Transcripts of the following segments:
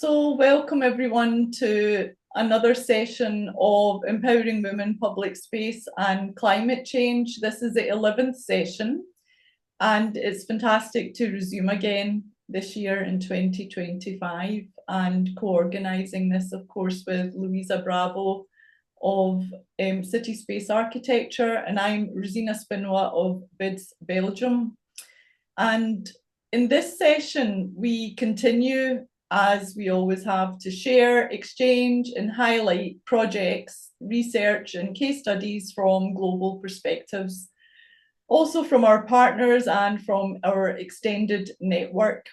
So welcome everyone to another session of Empowering Women, Public Space and Climate Change. This is the 11th session and it's fantastic to resume again this year in 2025 and co-organising this, of course, with Louisa Bravo of City Space Architecture, and I'm Rosina Spinoa of BIDS Belgium. And in this session, we continue, as we always have, to share, exchange, and highlight projects, research, and case studies from global perspectives, also from our partners and from our extended network,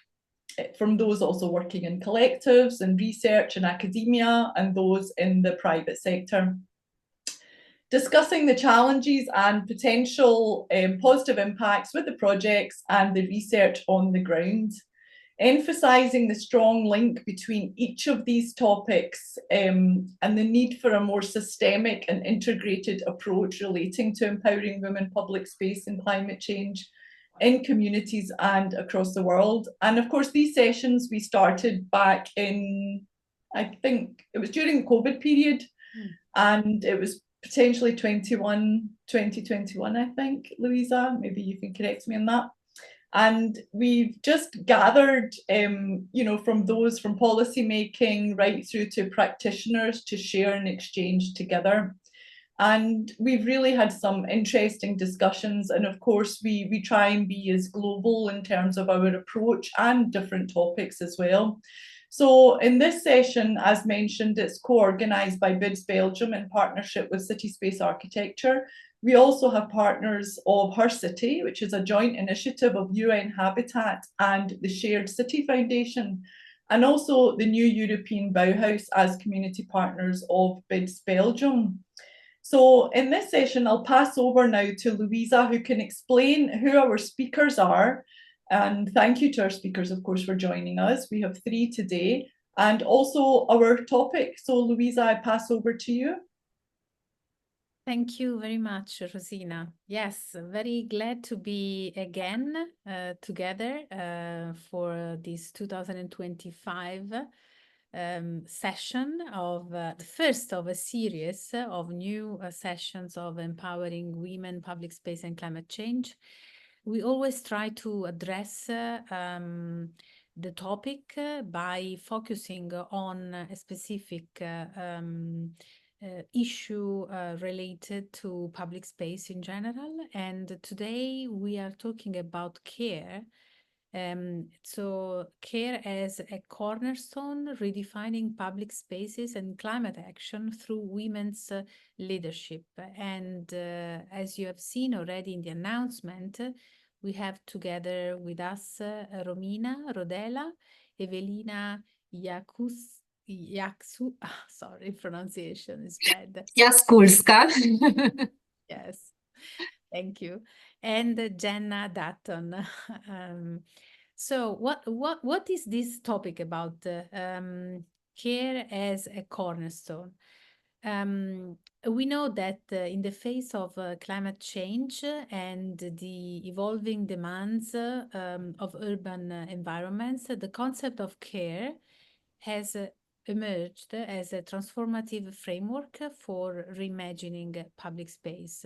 from those also working in collectives and research and academia, and those in the private sector. Discussing the challenges and potential positive impacts with the projects and the research on the ground, emphasising the strong link between each of these topics and the need for a more systemic and integrated approach relating to empowering women, public space and climate change in communities and across the world. And of course, these sessions we started back in, I think it was during the COVID period, and it was potentially 2021, I think, Louisa, maybe you can correct me on that. And we've just gathered, from those from policy making right through to practitioners to share and exchange together. And we've really had some interesting discussions. And of course, we try and be as global in terms of our approach and different topics as well. So in this session, as mentioned, it's co-organised by BIDS Belgium in partnership with City Space Architecture. We also have partners of Her City, which is a joint initiative of UN Habitat and the Shared City Foundation, and also the New European Bauhaus as community partners of BIDS Belgium. So in this session, I'll pass over now to Louisa, who can explain who our speakers are. And thank you to our speakers, of course, for joining us. We have 3 today, and also our topic. So Louisa, I pass over to you. Thank you very much, Rosina. Yes, very glad to be again together for this 2025 session of the first of a series of new sessions of empowering women, public space and climate change. We always try to address the topic by focusing on a specific issue related to public space in general. And today we are talking about care. So care as a cornerstone, redefining public spaces and climate action through women's leadership. And as you have seen already in the announcement, we have together with us Romina Rodela, Evelina Jaksu, sorry, pronunciation is bad. Jaskulska. Yes, thank you. And Jenna Dutton. So what is this topic about care as a cornerstone? We know that in the face of climate change and the evolving demands of urban environments, the concept of care has emerged as a transformative framework for reimagining public space.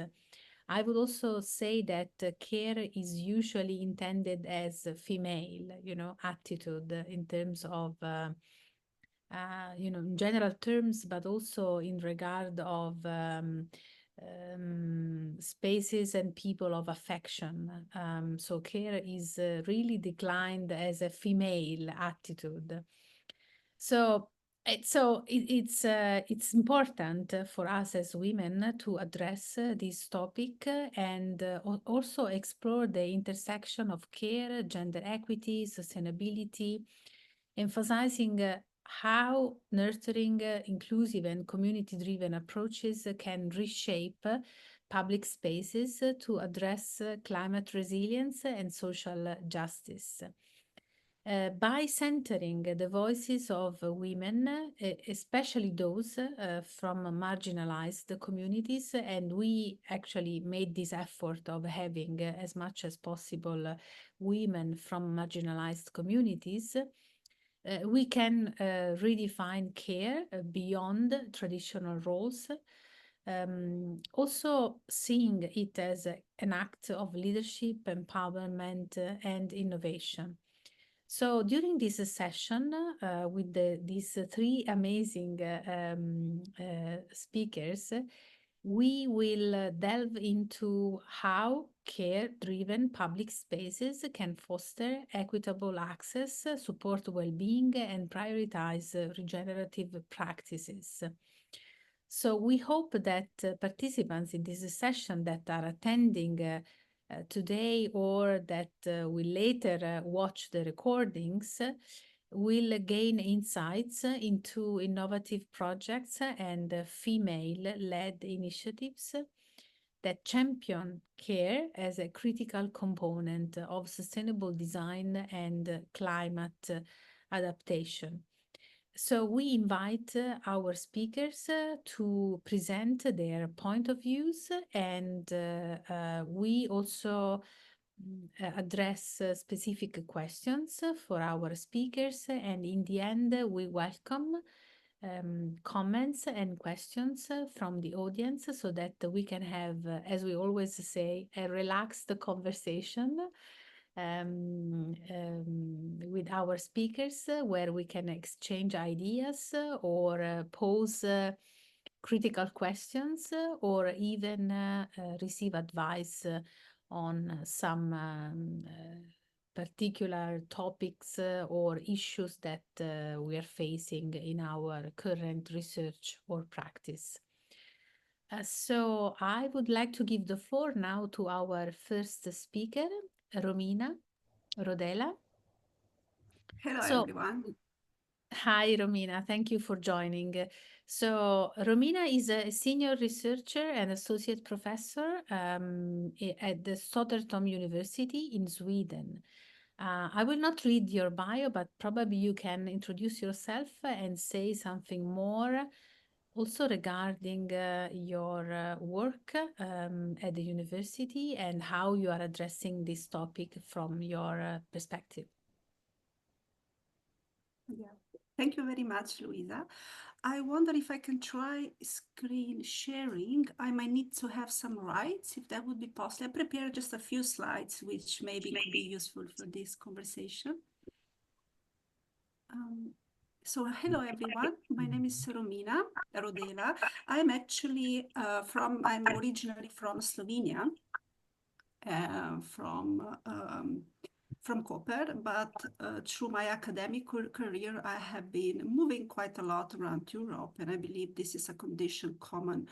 I would also say that care is usually intended as a female, attitude in terms of, in general terms, but also in regard of spaces and people of affection. So care is really declined as a female attitude. So it's important for us as women to address this topic and also explore the intersection of care, gender equity, sustainability, emphasizing how nurturing, inclusive and community-driven approaches can reshape public spaces to address climate resilience and social justice. By centering the voices of women, especially those from marginalized communities, and we actually made this effort of having as much as possible women from marginalized communities, we can redefine care beyond traditional roles, also seeing it as an act of leadership, empowerment, and innovation. So during this session, with these three amazing speakers, we will delve into how care-driven public spaces can foster equitable access, support well-being, and prioritize regenerative practices. So we hope that participants in this session that are attending today or that will later watch the recordings will gain insights into innovative projects and female-led initiatives that champion care as a critical component of sustainable design and climate adaptation. So we invite our speakers to present their point of views, and we also address specific questions for our speakers. And in the end, we welcome comments and questions from the audience so that we can have, as we always say, a relaxed conversation with our speakers where we can exchange ideas or pose critical questions or even receive advice on some particular topics or issues that we are facing in our current research or practice. So I would like to give the floor now to our first speaker, Romina Rodela. Hello, So, everyone. hi, Romina. Thank you for joining. So, Romina is a senior researcher and associate professor at the Södertörn University in Sweden. I will not read your bio, but probably you can introduce yourself and say something more also regarding your work at the university and how you are addressing this topic from your perspective. Yeah. Thank you very much, Luisa. I wonder if I can try screen sharing. I might need to have some rights, if that would be possible. I prepared just a few slides, which maybe could be useful for this conversation. So hello, everyone. My name is Romina Rodela. I'm actually I'm originally from Slovenia, from Koper, but through my academic career, I have been moving quite a lot around Europe, and I believe this is a condition common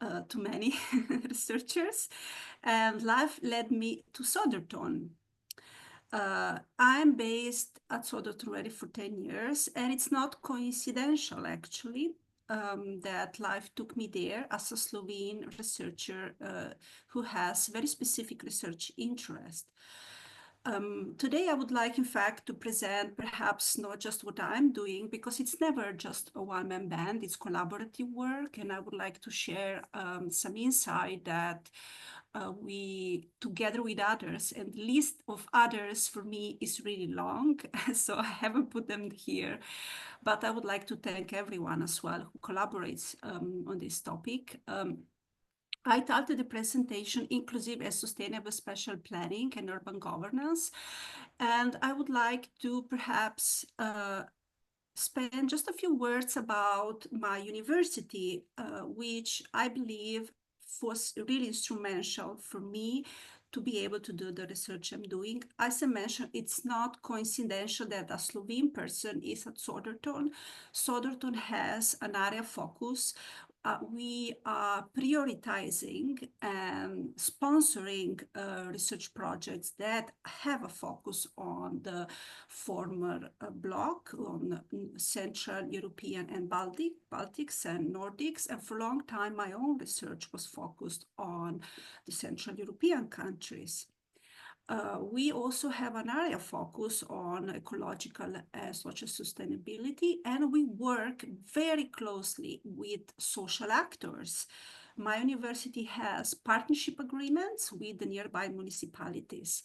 to many researchers. And life led me to Södertörn. I'm based at Södertörn already for 10 years, and it's not coincidental, actually, that life took me there as a Slovene researcher who has very specific research interest. Today, I would like, in fact, to present perhaps not just what I'm doing, because it's never just a one-man band, it's collaborative work, and I would like to share some insight that we, together with others, and the list of others for me is really long, so I haven't put them here, but I would like to thank everyone as well who collaborates on this topic. I titled the presentation Inclusive and Sustainable Spatial Planning and Urban Governance, and I would like to perhaps spend just a few words about my university, which I believe was really instrumental for me to be able to do the research I'm doing. As I mentioned, it's not coincidental that a Slovene person is at Södertörn. Södertörn has an area focus. We are prioritizing and sponsoring research projects that have a focus on the former bloc, on Central European and Baltics and Nordics. And for a long time, my own research was focused on the Central European countries. We also have an area focus on ecological and social sustainability, and we work very closely with social actors. My university has partnership agreements with the nearby municipalities.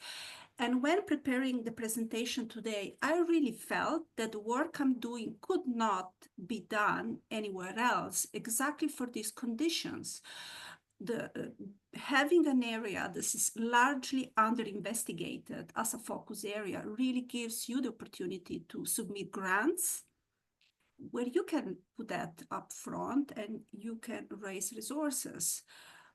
And when preparing the presentation today, I really felt that the work I'm doing could not be done anywhere else, exactly for these conditions. Having an area that is largely under-investigated as a focus area really gives you the opportunity to submit grants where you can put that up front and you can raise resources.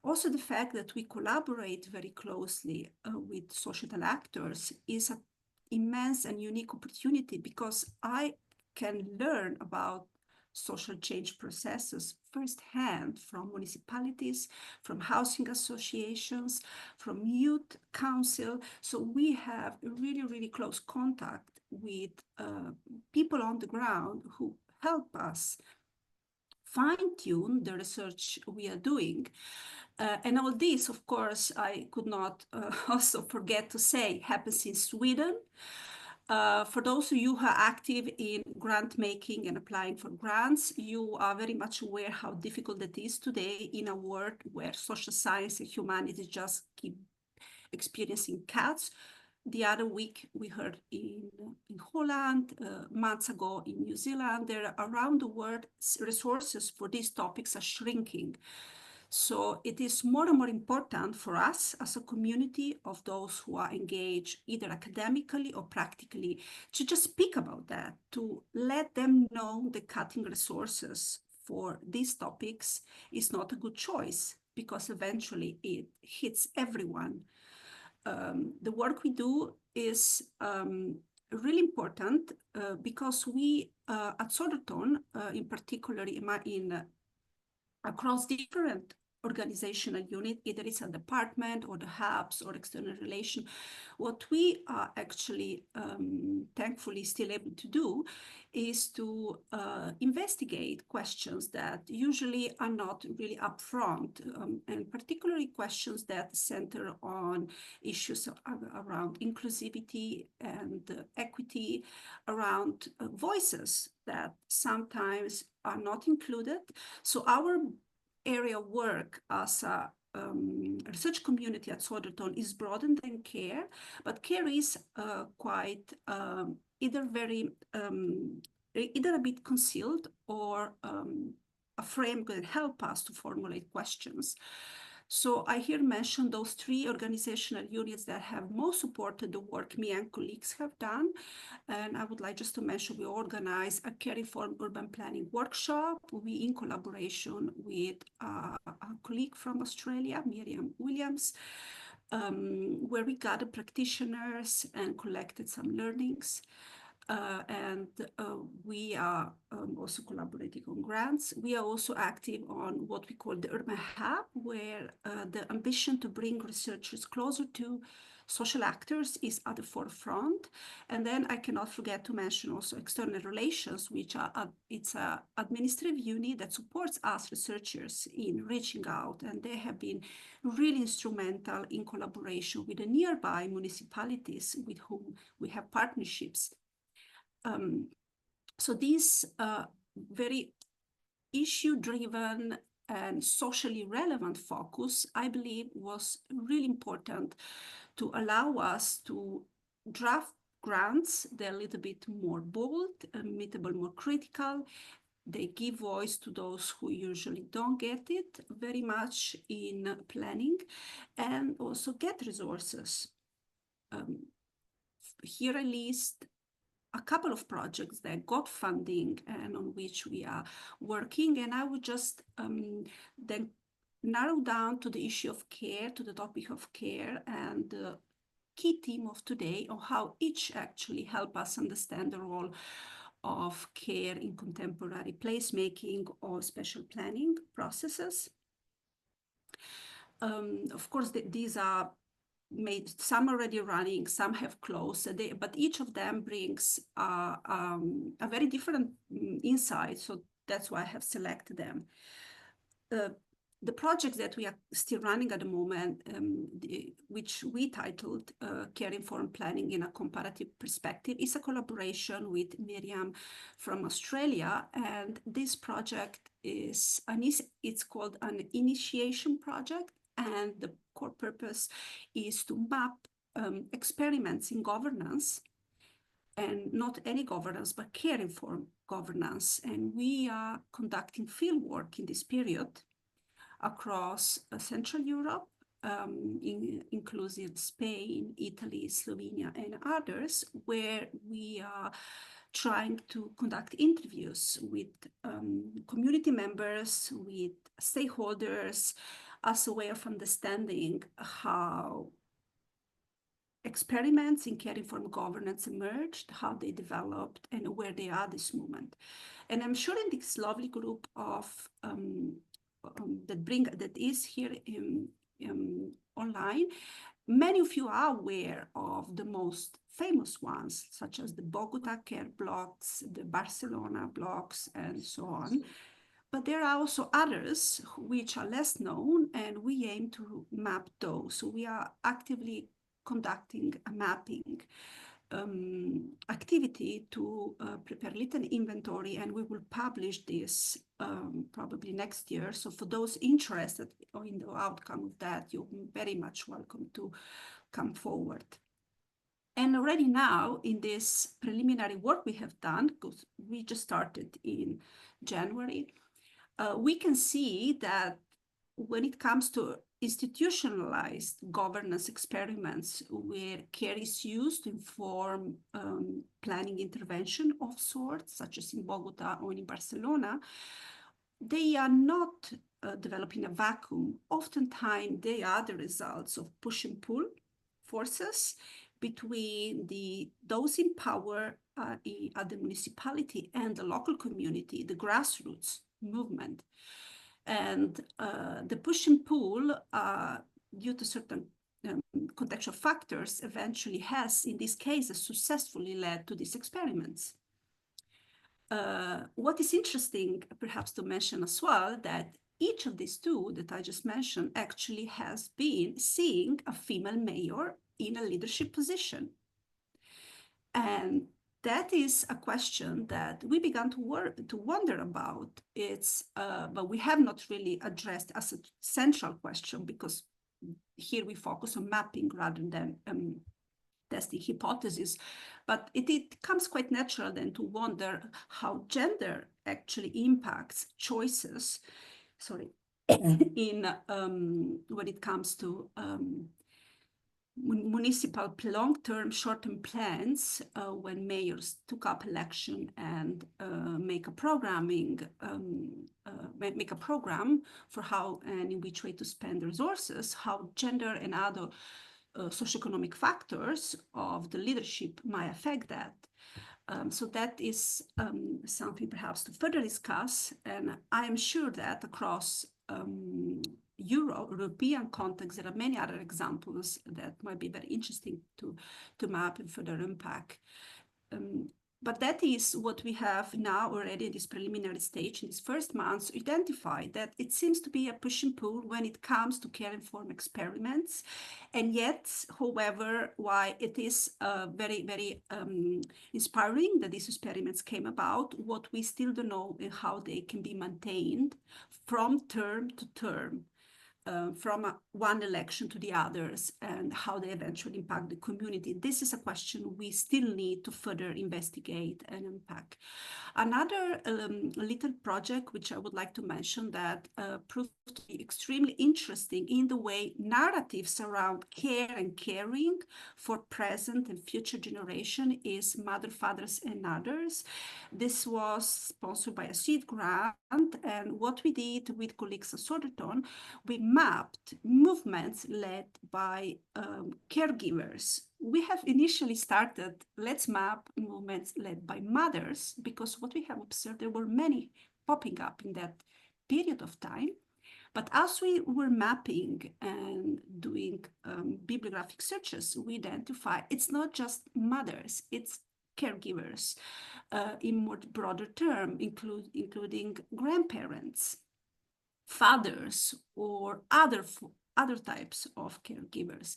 Also, the fact that we collaborate very closely with societal actors is an immense and unique opportunity, because I can learn about social change processes firsthand from municipalities, from housing associations, from youth council. So we have a really, really close contact with people on the ground who help us fine-tune the research we are doing. And all this, of course, I could not also forget to say, happens in Sweden. For those of you who are active in grant making and applying for grants, you are very much aware how difficult it is today in a world where social science and humanities just keep experiencing cuts. The other week we heard in Holland, months ago in New Zealand, there are around the world resources for these topics are shrinking. So it is more and more important for us as a community of those who are engaged either academically or practically to just speak about that, to let them know the cutting resources for these topics is not a good choice, because eventually it hits everyone. The work we do is really important because we at Soderton, in particular across different organizational unit, either it's a department or the hubs or external relation, what we are actually thankfully still able to do is to investigate questions that usually are not really upfront, and particularly questions that center on issues around inclusivity and equity, around voices that sometimes are not included. So our area of work as a research community at Soderton is broader than care, but care is quite either a bit concealed or a frame can help us to formulate questions. So I here mentioned those 3 organizational units that have most supported the work me and colleagues have done. And I would like just to mention, we organize a care-informed urban planning workshop. We, in collaboration with a colleague from Australia, Miriam Williams, where we gathered practitioners and collected some learnings. We are also collaborating on grants. We are also active on what we call the Urban Hub, where the ambition to bring researchers closer to social actors is at the forefront. And then I cannot forget to mention also external relations, which it's an administrative unit that supports us researchers in reaching out, and they have been really instrumental in collaboration with the nearby municipalities with whom we have partnerships. So this very issue-driven and socially relevant focus, I believe, was really important to allow us to draft grants. They're a little bit more bold, a little more critical. They give voice to those who usually don't get it very much in planning, and also get resources. Here I list a couple of projects that got funding and on which we are working. And I would just then narrow down to the issue of care, to the topic of care, and the key theme of today on how each actually help us understand the role of care in contemporary placemaking or special planning processes. Of course, these are made, some already running, some have closed, but each of them brings a very different insight. So that's why I have selected them. The projects that we are still running at the moment, which we titled Care-Informed Planning in a Comparative Perspective, is a collaboration with Miriam from Australia. And this project is, it's called an initiation project. And the core purpose is to map experiments in governance, and not any governance, but care-informed governance. And we are conducting fieldwork in this period across Central Europe, inclusive Spain, Italy, Slovenia, and others, where we are trying to conduct interviews with community members, with stakeholders, as a way of understanding how experiments in care-informed governance emerged, how they developed, and where they are this moment. And I'm sure in this lovely group of that is here online, many of you are aware of the most famous ones, such as the Bogota care blocks, the Barcelona blocks, and so on. But there are also others which are less known, and we aim to map those. So we are actively conducting a mapping activity to prepare a little inventory, and we will publish this probably next year. So for those interested in the outcome of that, you're very much welcome to come forward. And already now, in this preliminary work we have done, because we just started in January, we can see that when it comes to institutionalized governance experiments where care is used to inform planning intervention of sorts, such as in Bogota or in Barcelona, they are not developing a vacuum. Oftentimes, they are the results of push and pull forces between those in power at the municipality and the local community, the grassroots movement. And the push and pull, due to certain contextual factors, eventually has, in these cases, successfully led to these experiments. What is interesting, perhaps to mention as well, that each of these two that I just mentioned actually has been seeing a female mayor in a leadership position. And that is a question that we began to wonder about. But we have not really addressed as a central question, because here we focus on mapping rather than testing hypotheses. But it comes quite natural then to wonder how gender actually impacts choices. In when it comes to municipal long-term, short-term plans, when mayors took up election and make a program for how and in which way to spend the resources, how gender and other socioeconomic factors of the leadership might affect that. So that is something perhaps to further discuss, and I am sure that across European context, there are many other examples that might be very interesting to map and further unpack. But that is what we have now already in this preliminary stage, in these first months, identified that it seems to be a push and pull when it comes to care-informed experiments. And yet, however, why it is very, very inspiring that these experiments came about, what we still don't know is how they can be maintained from term to term. From one election to the others, and how they eventually impact the community. This is a question we still need to further investigate and unpack. Another little project which I would like to mention that proved to be extremely interesting in the way narratives around care and caring for present and future generation is Mother, Fathers, and Others. This was sponsored by a seed grant, and what we did with colleagues at Soderton, we mapped movements led by caregivers. We have initially started, let's map movements led by mothers, because what we have observed, there were many popping up in that period of time. But as we were mapping and doing bibliographic searches, we identify it's not just mothers, it's caregivers in more broader term, including grandparents, fathers, or other types of caregivers.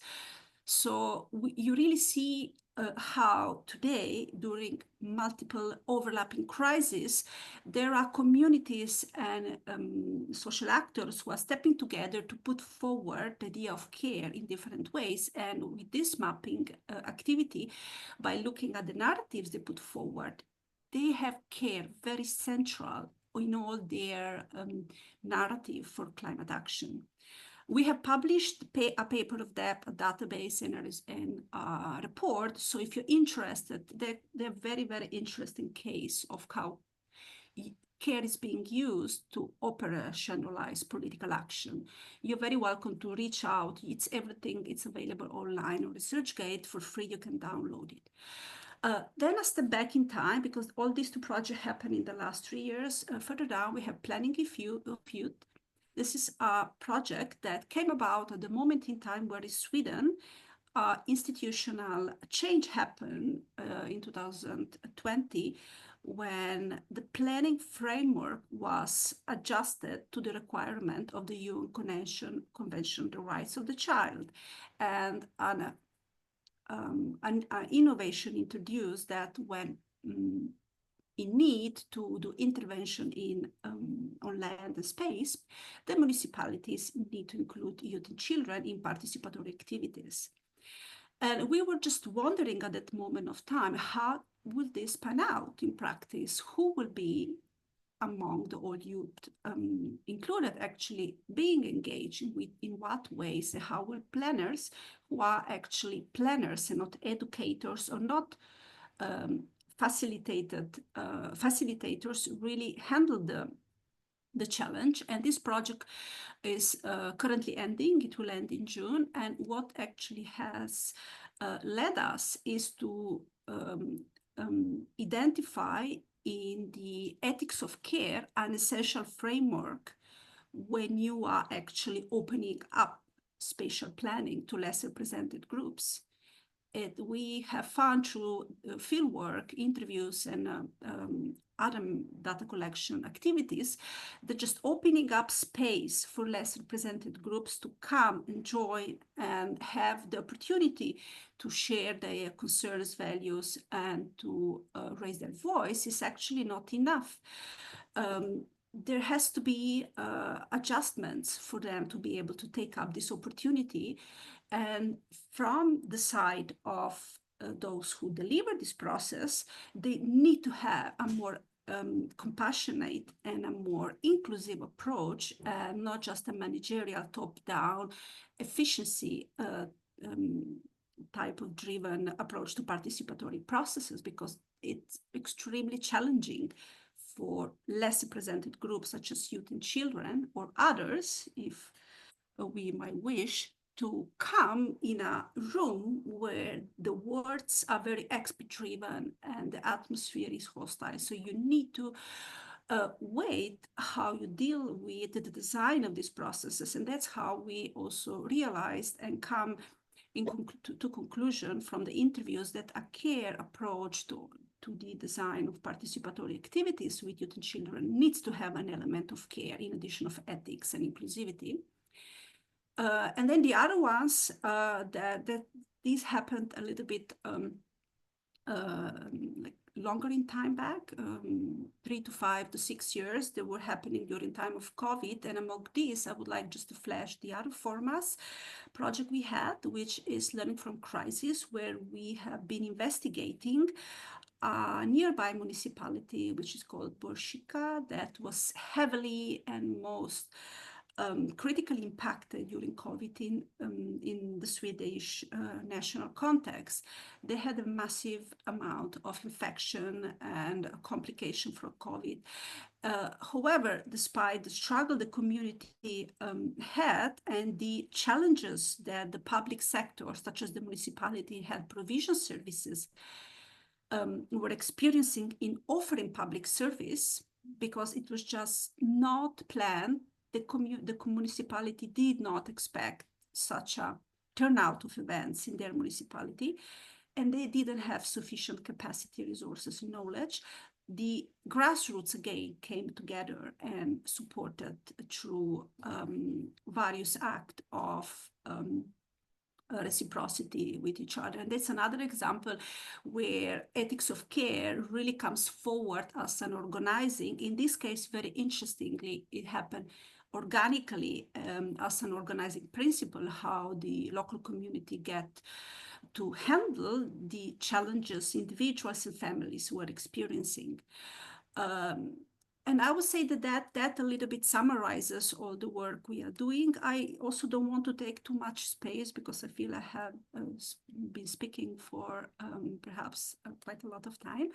So you really see how today, during multiple overlapping crises, there are communities and social actors who are stepping together to put forward the idea of care in different ways. And with this mapping activity, by looking at the narratives they put forward, they have care very central in all their narrative for climate action. We have published a paper of that, a database and a report. So if you're interested, they're very, very interesting case of how care is being used to operationalize political action. You're very welcome to reach out. It's everything. It's available online on ResearchGate for free. You can download it. Then a step back in time, because all these two projects happened in the last 3 years. Further down, we have Planning of Youth. This is a project that came about at the moment in time where in Sweden, institutional change happened in 2020, when the planning framework was adjusted to the requirement of the UN Convention on the Rights of the Child, and an innovation introduced that when in need to do intervention on land and space, the municipalities need to include youth and children in participatory activities. And we were just wondering at that moment of time, how will this pan out in practice? Who will be among the all youth included, actually being engaged in what ways, and how will planners, who are actually planners and not educators or not facilitators, really handle the challenge. And this project is currently ending. It will end in June. And what actually has led us is to identify in the ethics of care an essential framework when you are actually opening up spatial planning to less represented groups. We have found through fieldwork, interviews, and other data collection activities that just opening up space for less represented groups to come and join and have the opportunity to share their concerns, values, and to raise their voice is actually not enough. There has to be adjustments for them to be able to take up this opportunity. And from the side of those who deliver this process, they need to have a more compassionate and a more inclusive approach, not just a managerial top-down efficiency type of driven approach to participatory processes, because it's extremely challenging for less represented groups such as youth and children or others, if we might wish, to come in a room where the words are very expert driven and the atmosphere is hostile. So you need to weigh how you deal with the design of these processes. And that's how we also realized and come to conclusion from the interviews that a care approach to the design of participatory activities with youth and children needs to have an element of care in addition of ethics and inclusivity. And then the other ones, that these happened a little bit like longer in time back, 3 to 5 to 6 years. They were happening during time of COVID. And among these, I would like just to flash the other formats project we had, which is Learning from Crisis, where we have been investigating a nearby municipality, which is called Borsika, that was heavily and most critically impacted during COVID in the Swedish national context. They had a massive amount of infection and complication from COVID. However, despite the struggle the community had and the challenges that the public sector, such as the municipality, had provision services, were experiencing in offering public service, because it was just not planned. The municipality did not expect such a turnout of events in their municipality, and they didn't have sufficient capacity, resources, and knowledge. The grassroots again came together and supported through various acts of reciprocity with each other. And that's another example where ethics of care really comes forward as an organizing. In this case, very interestingly, it happened organically as an organizing principle, how the local community get to handle the challenges individuals and families were experiencing. And I would say that a little bit summarizes all the work we are doing. I also don't want to take too much space because I feel I have been speaking for perhaps quite a lot of time.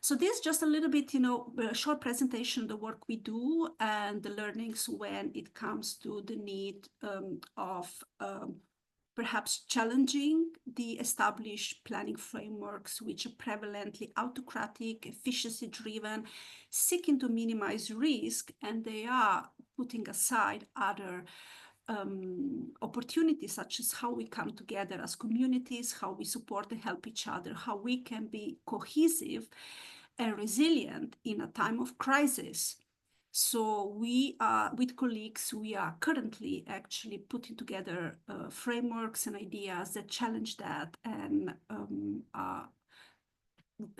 So this is just a little bit, a short presentation of the work we do and the learnings when it comes to the need of perhaps challenging the established planning frameworks, which are prevalently autocratic, efficiency-driven, seeking to minimize risk, and they are putting aside other opportunities, such as how we come together as communities, how we support and help each other, how we can be cohesive and resilient in a time of crisis. So we are, with colleagues, we are currently actually putting together frameworks and ideas that challenge that and are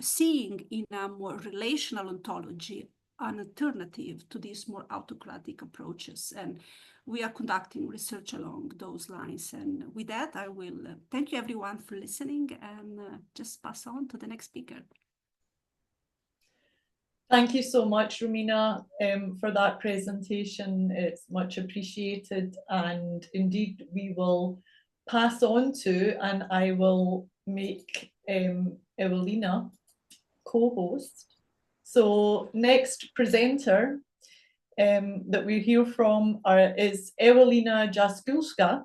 seeing in a more relational ontology an alternative to these more autocratic approaches. And we are conducting research along those lines. And with that, I will thank you everyone for listening and just pass on to the next speaker. Thank you so much, Romina, for that presentation. It's much appreciated, and indeed we will pass on to, and I will make Ewelina co-host. So next presenter that we hear from is Ewelina Jaskulska,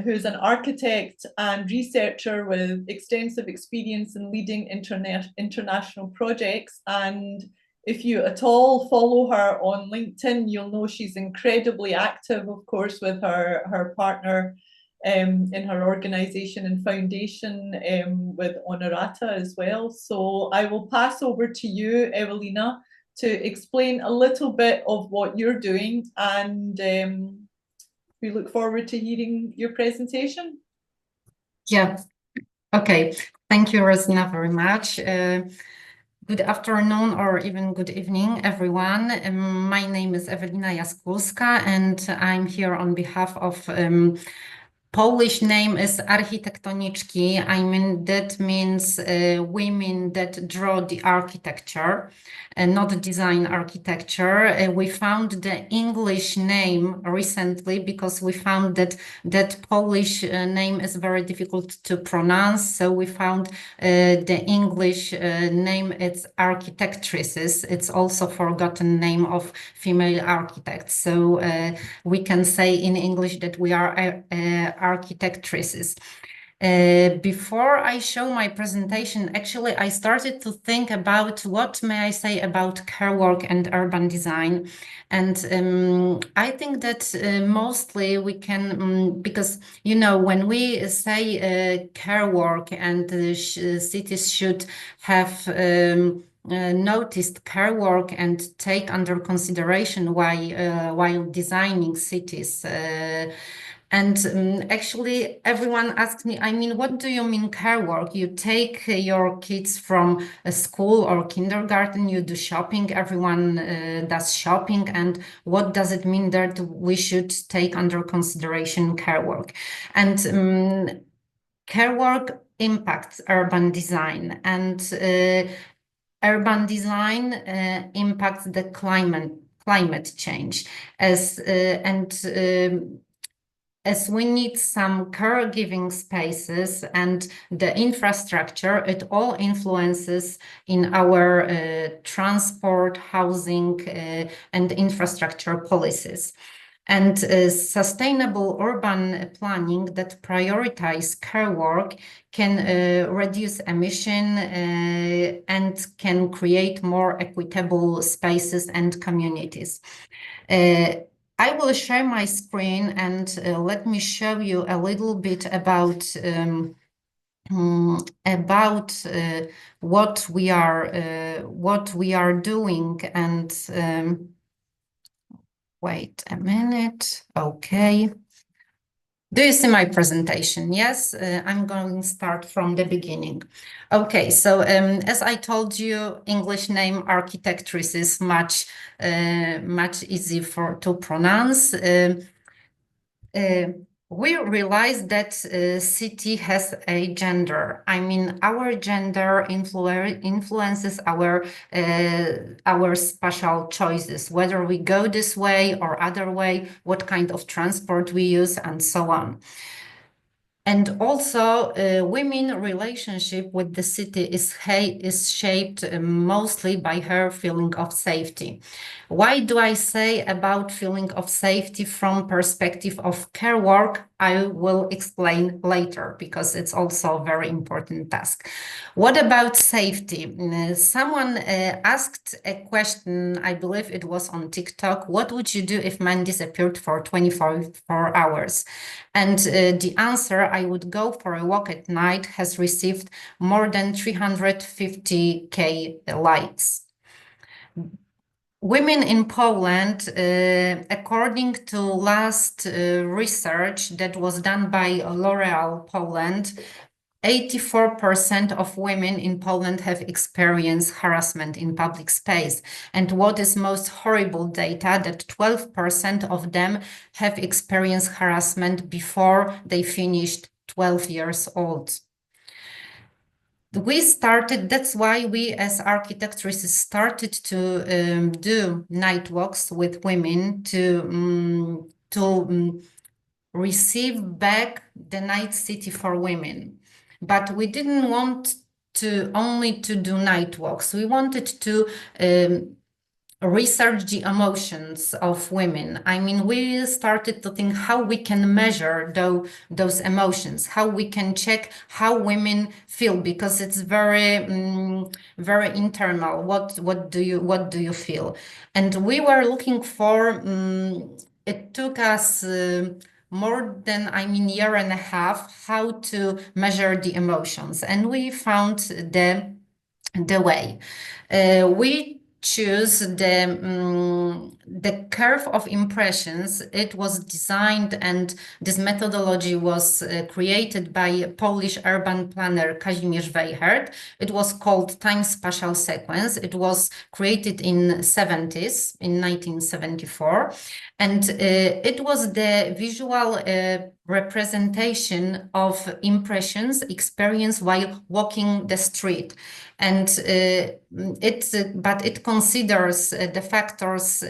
who's an architect and researcher with extensive experience in leading international projects. And if you at all follow her on LinkedIn, you'll know she's incredibly active, of course, with her partner in her organization and foundation with Honorata as well. So I will pass over to you, Ewelina, to explain a little bit of what you're doing, and we look forward to hearing your presentation. Yeah, okay. Thank you, Rosina, very much. Good afternoon or even good evening, everyone. My name is Ewelina Jaskulska, and I'm here on behalf of Polish name is Architektoniczki. I mean, that means women that draw the architecture and not design architecture. We found the English name recently because we found that Polish name is very difficult to pronounce. So we found the English name, it's architectresses. It's also forgotten name of female architects. So we can say in English that we are architectresses. Before I show my presentation, actually, I started to think about what may I say about care work and urban design. And I think that mostly we can, because, when we say care work and cities should have noticed care work and take under consideration while designing cities. And actually, everyone asks me, what do you mean care work? You take your kids from a school or kindergarten, you do shopping, everyone does shopping. And what does it mean that we should take under consideration care work? And care work impacts urban design, and urban design impacts the climate change as we need some caregiving spaces and the infrastructure, it all influences in our transport, housing, and infrastructure policies. And sustainable urban planning that prioritize care work can reduce emission and can create more equitable spaces and communities. I will share my screen and let me show you a little bit about what we are doing. And wait a minute. Okay. Do you see my presentation? Yes, I'm going to start from the beginning. Okay, so as I told you, English name Architectress is much easy to pronounce. We realize that city has a gender. I mean, our gender influences our spatial choices, whether we go this way or other way, what kind of transport we use, and so on. And also, women relationship with the city is shaped mostly by her feeling of safety. Why do I say about feeling of safety from perspective of care work? I will explain later because it's also a very important task. What about safety? Someone asked a question, I believe it was on TikTok, what would you do if man disappeared for 24 hours? And the answer, I would go for a walk at night, has received more than 350K likes. Women in Poland, according to last research that was done by L'Oréal Poland, 84% of women in Poland have experienced harassment in public space. And what is most horrible data, that 12% of them have experienced harassment before they finished 12 years old. That's why we as architectresses started to do night walks with women to receive back the night city for women. But we didn't want to only to do night walks. We wanted to research the emotions of women. I mean, we started to think how we can measure those emotions, how we can check how women feel, because it's very internal. What do you feel? And we were looking for. It took us more than year and a half how to measure the emotions, and we found the way. We choose the curve of impressions. It was designed, and this methodology was created by Polish urban planner Kazimierz Weichert. It was called time spatial sequence. It was created in 1974, and it was the visual representation of impressions experienced while walking the street. And but it considers the factors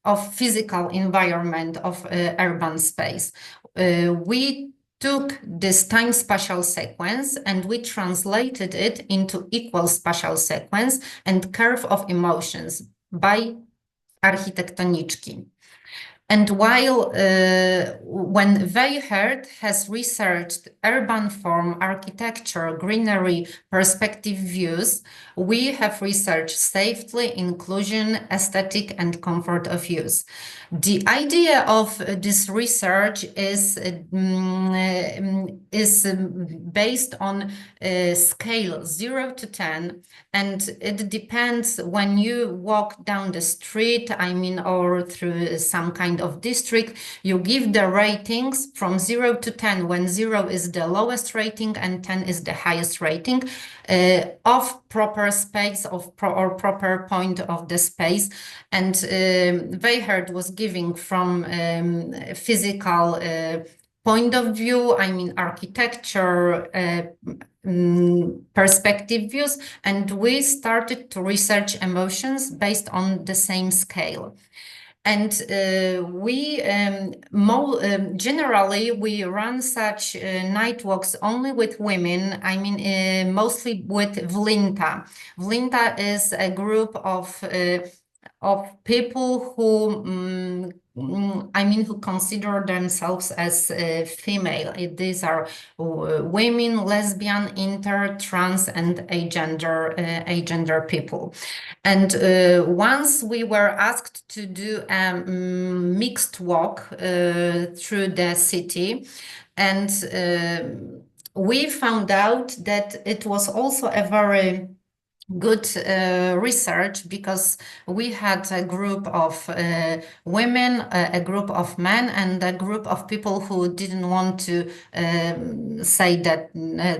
of physical environment of urban space. We took this time spatial sequence and we translated it into equal spatial sequence and curve of emotions by architektoniczki. And while when Weichert has researched urban form, architecture, greenery, perspective views, we have researched safety, inclusion, aesthetic, and comfort of use. The idea of this research is based on a scale 0 to 10, and it depends when you walk down the street, or through some kind of district, you give the ratings from 0 to 10, when 0 is the lowest rating and 10 is the highest rating of proper space or proper point of the space. And Weichert was giving from physical point of view, architecture, perspective views, and we started to research emotions based on the same scale. And we generally we run such night walks only with women. Mostly with Vlinta. Vlinta is a group of people who who consider themselves as female. These are women, lesbian, inter, trans, and agender people. And once we were asked to do a mixed walk through the city, and we found out that it was also a very good research, because we had a group of women, a group of men, and a group of people who didn't want to say that,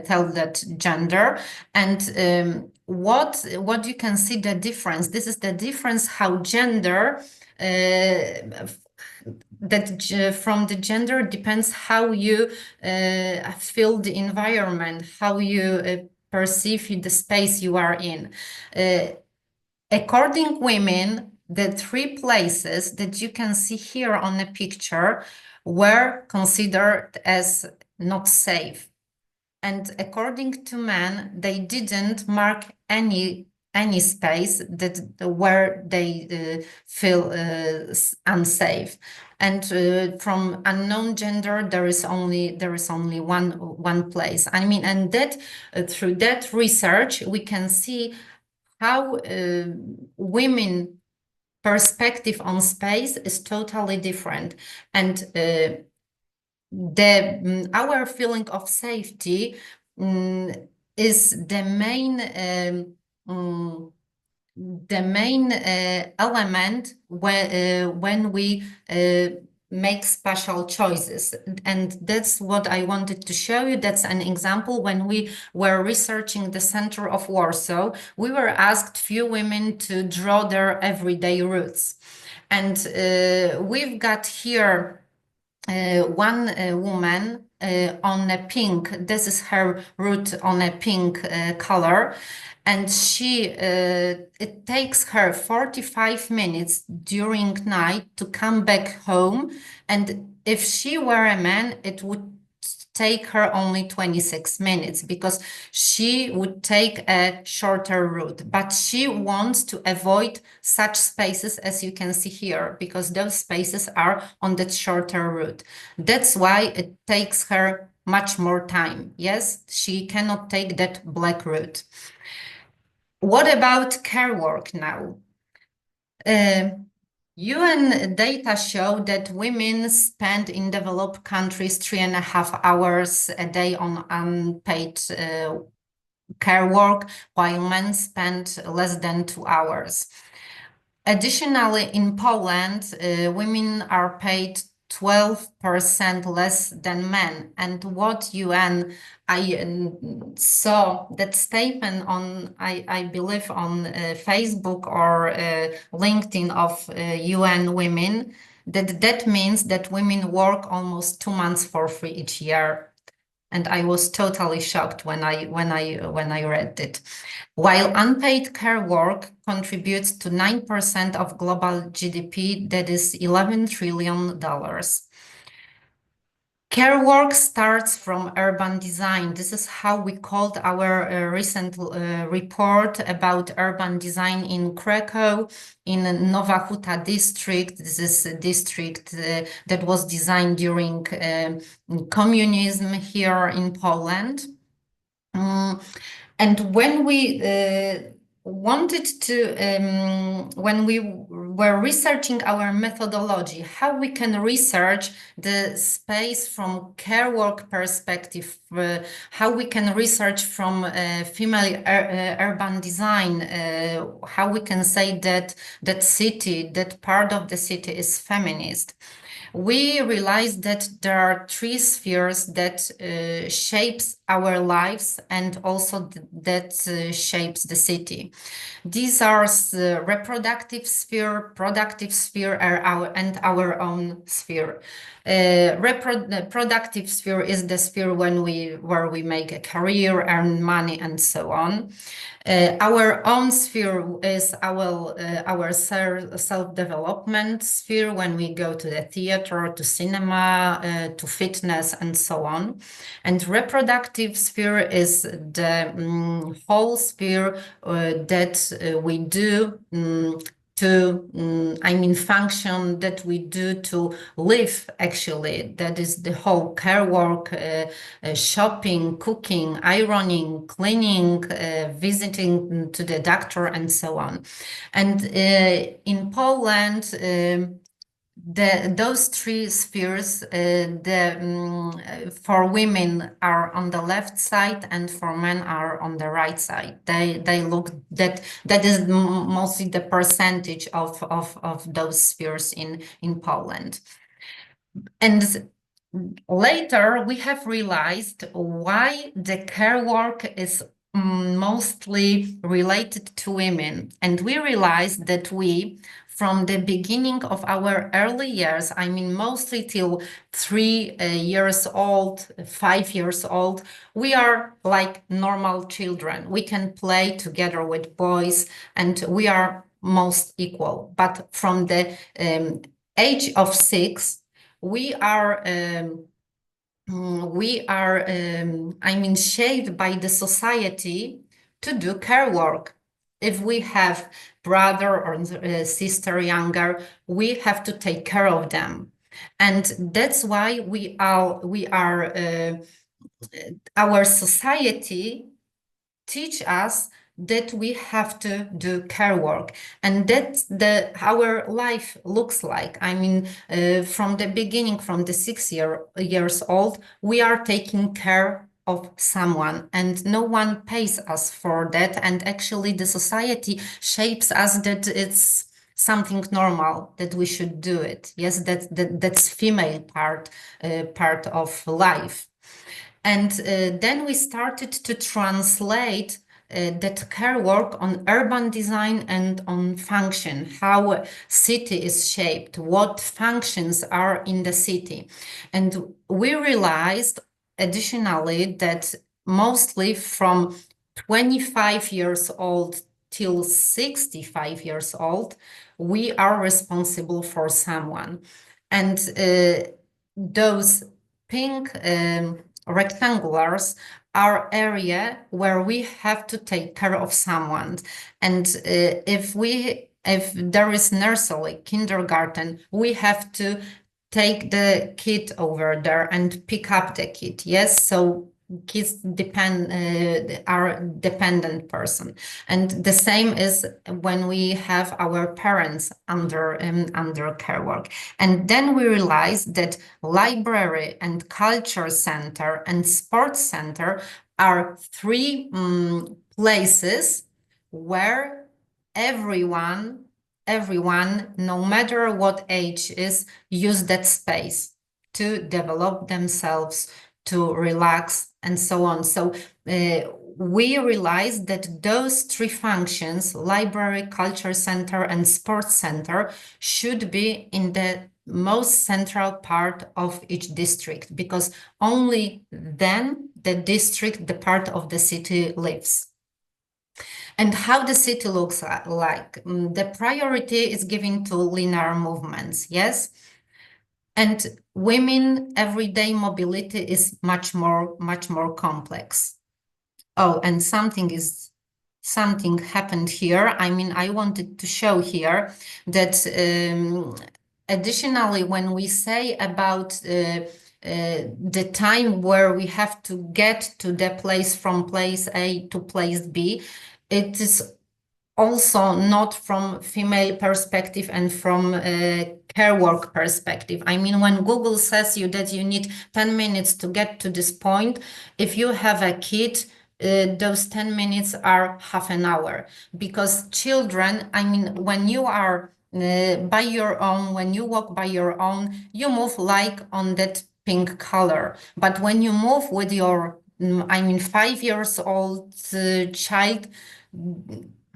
tell that gender. And what you can see the difference. This is the difference how gender from the gender depends how you feel the environment, how you perceive the space you are in. According women, the 3 places that you can see here on the picture were considered as not safe. And according to men, they didn't mark any space that where they feel unsafe. And from unknown gender, there is only one place. I mean, and that through that research, we can see how women perspective on space is totally different. And our feeling of safety is the main element when we make special choices. And that's what I wanted to show you. That's an example. When we were researching the center of Warsaw, we were asked few women to draw their everyday routes. And we've got here one woman on a pink. This is her route on a pink color. And it takes her 45 minutes during night to come back home. And if she were a man, it would take her only 26 minutes, because she would take a shorter route. But she wants to avoid such spaces as you can see here, because those spaces are on that shorter route. That's why it takes her much more time. Yes, she cannot take that black route. What about care work now? UN data show that women spend in developed countries 3.5 hours a day on unpaid care work, while men spend less than 2 hours. Additionally, in Poland, women are paid 12% less than men. And what UN, I saw that statement on, I believe, on Facebook or LinkedIn of UN women, that means that women work almost 2 months for free each year. And I was totally shocked when I read it. While unpaid care work contributes to 9% of global GDP, that is $11 trillion. Care work starts from urban design. This is how we called our recent report about urban design in Krakow, in Nowa Huta district. This is a district that was designed during communism here in Poland. And when we wanted to, when we were researching our methodology, how we can research the space from care work perspective, how we can research from female urban design, how we can say that that part of the city is feminist. We realized that there are 3 spheres that shapes our lives, and also that shapes the city. These are reproductive sphere, productive sphere, and our own sphere. Reproductive sphere is the sphere where we make a career, earn money, and so on. Our own sphere is our self-development sphere, when we go to the theater, to cinema, to fitness, and so on. And reproductive sphere is the whole sphere that we do function that we do to live, actually. That is the whole care work, shopping, cooking, ironing, cleaning, visiting to the doctor, and so on. And in Poland, those three spheres, for women are on the left side and for men are on the right side. They look that is mostly the percentage of those spheres in Poland. And later we have realized why the care work is mostly related to women. And we realized that from the beginning of our early years, I mean, mostly till 3 years old, 5 years old, we are like normal children. We can play together with boys and we are most equal. But from the age of 6, we are I mean, shaped by the society to do care work. If we have brother or sister younger, we have to take care of them. And that's why we are our society teach us that we have to do care work, and that's our life looks like. I mean, from the beginning, from the 6 years old, we are taking care of someone and no one pays us for that. And actually the society shapes us that it's something normal, that we should do it. Yes, that's female part of life. And then we started to translate that care work on urban design and on function, how a city is shaped, what functions are in the city. And we realized additionally that mostly from 25 years old till 65 years old, we are responsible for someone. And those pink rectangulars are area where we have to take care of someone. And if there is nursery, kindergarten, we have to take the kid over there and pick up the kid. Yes, so kids are dependent person, and the same is when we have our parents under care work. And then we realized that library and culture center and sports center are three places where everyone, no matter what age is, use that space to develop themselves, to relax, and so on. So we realized that those three functions, library, culture center, and sports center, should be in the most central part of each district, because only then the district, the part of the city, lives. And how the city looks like. The priority is given to linear movements, yes? And women everyday mobility is much more complex. Oh, and something happened here. I mean, I wanted to show here that additionally, when we say about the time where we have to get to the place from place A to place B, it is also not from female perspective and from care work perspective. I mean, when Google says you that you need 10 minutes to get to this point, if you have a kid, those 10 minutes are half an hour, because children, I mean, when you are by your own, when you walk by your own, you move like on that pink color. But when you move with your, 5-year-old child,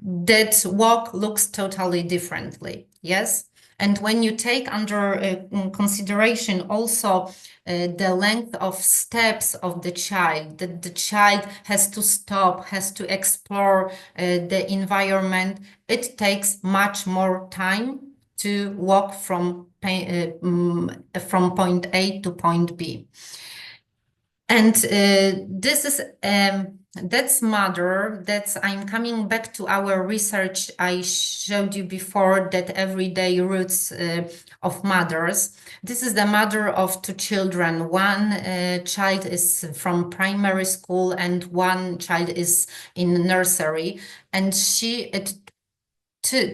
that walk looks totally differently, yes? And when you take under consideration also the length of steps of the child, that the child has to stop, has to explore the environment, it takes much more time to walk from point A to point B. And this is that's mother. I'm coming back to our research I showed you before, that everyday roots of mothers. This is the mother of 2 children. One child is from primary school and one child is in nursery, and to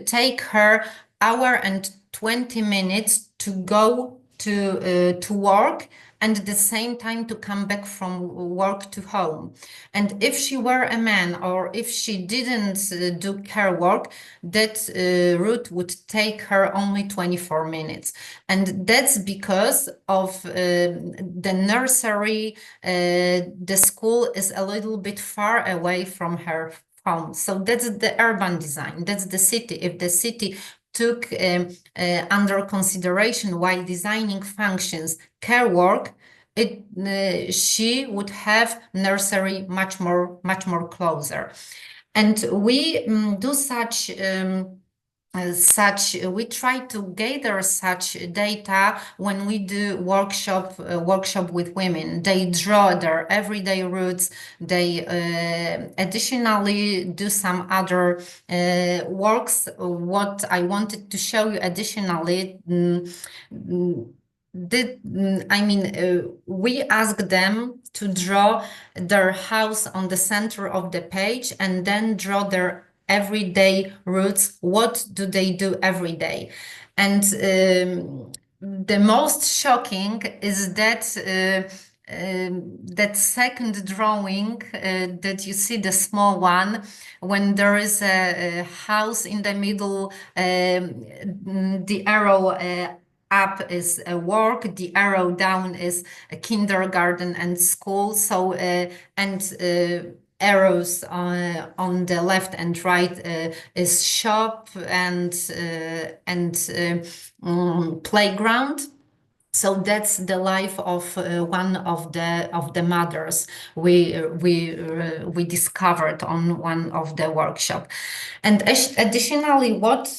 take her hour and 20 minutes to go to work, and at the same time to come back from work to home. And if she were a man, or if she didn't do care work, that route would take her only 24 minutes. And that's because of the nursery, the school is a little bit far away from her home. So that's the urban design, that's the city. If the city took under consideration while designing functions care work, she would have nursery much more closer. And we do we try to gather such data when we do workshop with women. They draw their everyday routes. They additionally do some other works. What I wanted to show you additionally, we ask them to draw their house on the center of the page and then draw their everyday routes. What do they do every day? And the most shocking is that that second drawing that you see, the small one, when there is a house in the middle, the arrow up is work, the arrow down is a kindergarten and school. So arrows on the left and right is shop and playground. So that's the life of one of the mothers we discovered on one of the workshop. And additionally, what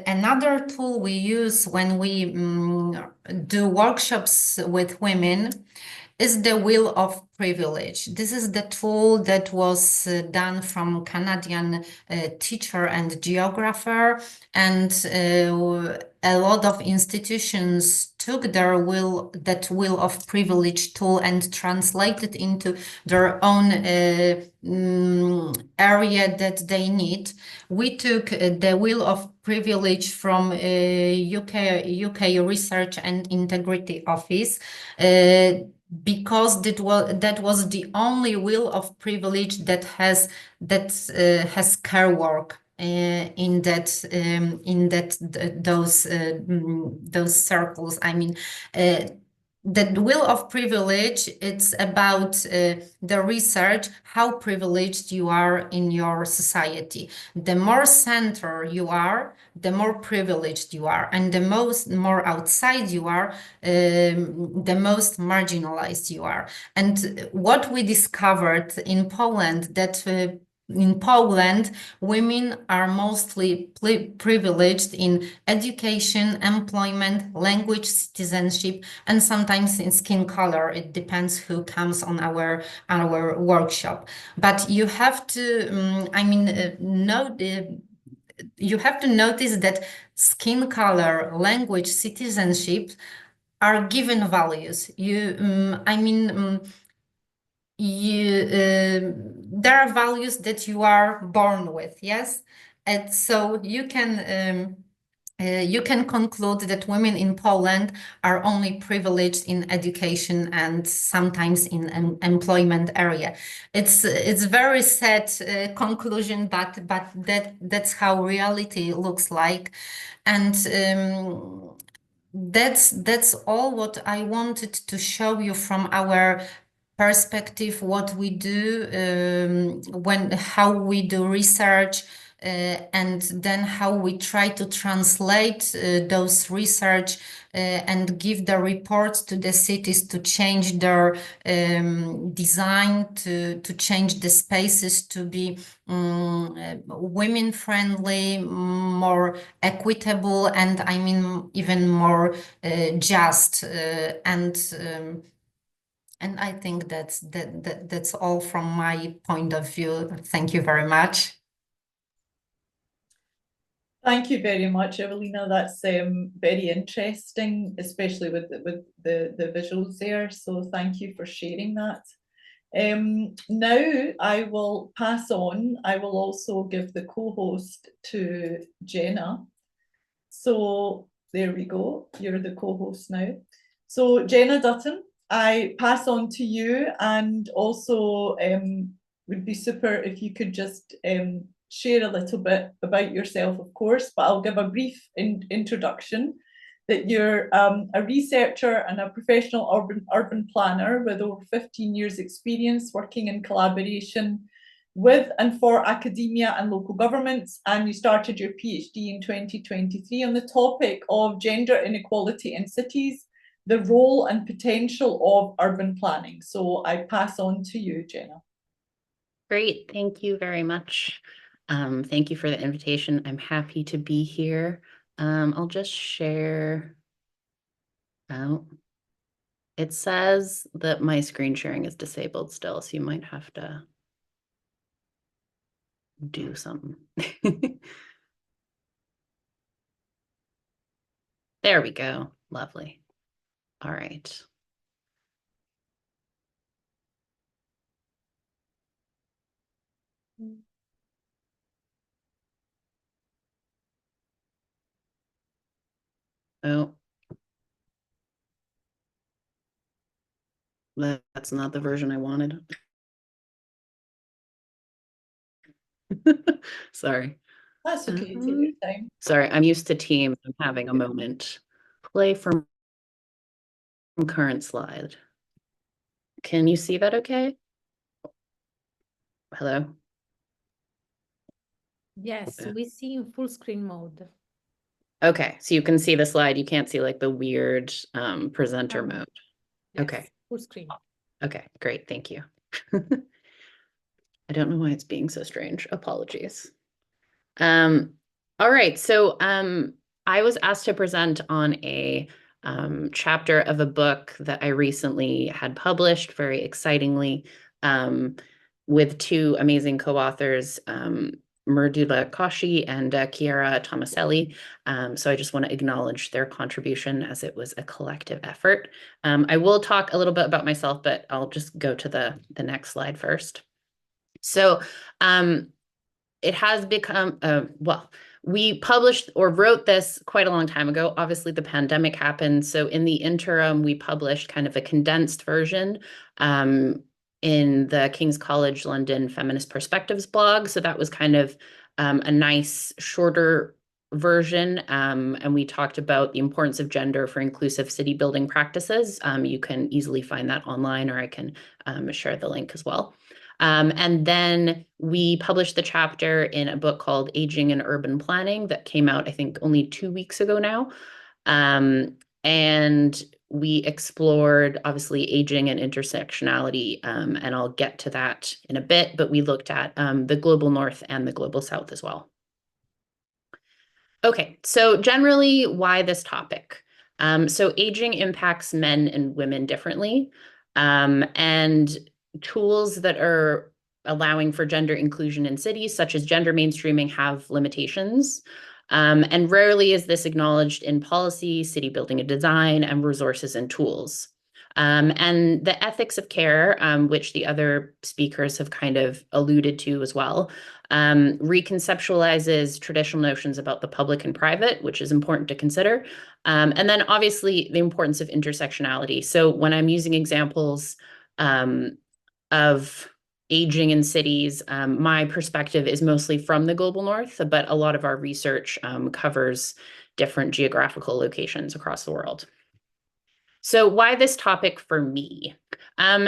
another tool we use when we do workshops with women is the wheel of privilege. This is the tool that was done from Canadian teacher and geographer, and a lot of institutions took their wheel of privilege tool and translated into their own area that they need. We took the wheel of privilege from UK Research and Integrity Office, because that was the only wheel of privilege that has care work in those circles. I mean, the wheel of privilege, it's about the research, how privileged you are in your society. The more center you are, the more privileged you are, and the more outside you are, the most marginalized you are. And what we discovered in Poland, that in Poland, women are mostly privileged in education, employment, language, citizenship, and sometimes in skin color. It depends who comes on our workshop. But you have to, you have to notice that skin color, language, citizenship are given values. There are values that you are born with, yes? And so you can conclude that women in Poland are only privileged in education and sometimes in employment area. It's very sad conclusion, but that's how reality looks like, and that's all what I wanted to show you from our perspective, what we do, how we do research, and then how we try to translate those research and give the reports to the cities to change their design, to change the spaces to be women friendly, more equitable, and even more just. And I think that's all from my point of view. Thank you very much. Thank you very much, Evelina. That's very interesting, especially with the visuals there. So thank you for sharing that. Now I will pass on. I will also give the co-host to Jenna. So There we go. You're the co-host now. So Jenna Dutton, I pass on to you, and also would be super if you could just share a little bit about yourself, of course, but I'll give a brief introduction. That you're a researcher and a professional urban planner with over 15 years experience working in collaboration with and for academia and local governments, and you started your PhD in 2023 on the topic of gender inequality in cities, the role and potential of urban planning. So I pass on to you, Jenna. Great, thank you very much. Thank you for the invitation. I'm happy to be here. I'll just share. Oh, it says that my screen sharing is disabled still, so you might have to do something. There we go. Lovely. All right. Oh. That's not the version I wanted. Sorry. That's okay, take your time. Sorry, I'm used to Teams. I'm having a moment. Play from current slide. Can you see that okay? Hello? Yes, we see in full screen mode. Okay, so you can see the slide. You can't see like the weird presenter No. mode. Yes, Okay. full screen. Okay, great. Thank you. I don't know why it's being so strange. Apologies. All right, so I was asked to present on a chapter of a book that I recently had published, very excitingly, with two amazing co-authors, Merdula Koshi and Chiara Tomaselli. So I just want to acknowledge their contribution as it was a collective effort. I will talk a little bit about myself, but I'll just go to the next slide first. So it has become, well, we published or wrote this quite a long time ago. Obviously, the pandemic happened. So in the interim, we published kind of a condensed version in the King's College London Feminist Perspectives blog. So that was kind of a nice, shorter version. And we talked about the importance of gender for inclusive city building practices. You can easily find that online, or I can share the link as well. And then we published the chapter in a book called Aging and Urban Planning that came out, I think, only 2 weeks ago now. And we explored, obviously, aging and intersectionality, and I'll get to that in a bit, but we looked at the global north and the global south as well. Okay, so generally, why this topic? So aging impacts men and women differently, and tools that are allowing for gender inclusion in cities, such as gender mainstreaming, have limitations. And rarely is this acknowledged in policy, city building and design, and resources and tools. And the ethics of care, which the other speakers have kind of alluded to as well, reconceptualizes traditional notions about the public and private, which is important to consider. And then obviously the importance of intersectionality. So when I'm using examples of aging in cities, my perspective is mostly from the global north, but a lot of our research covers different geographical locations across the world. So why this topic for me?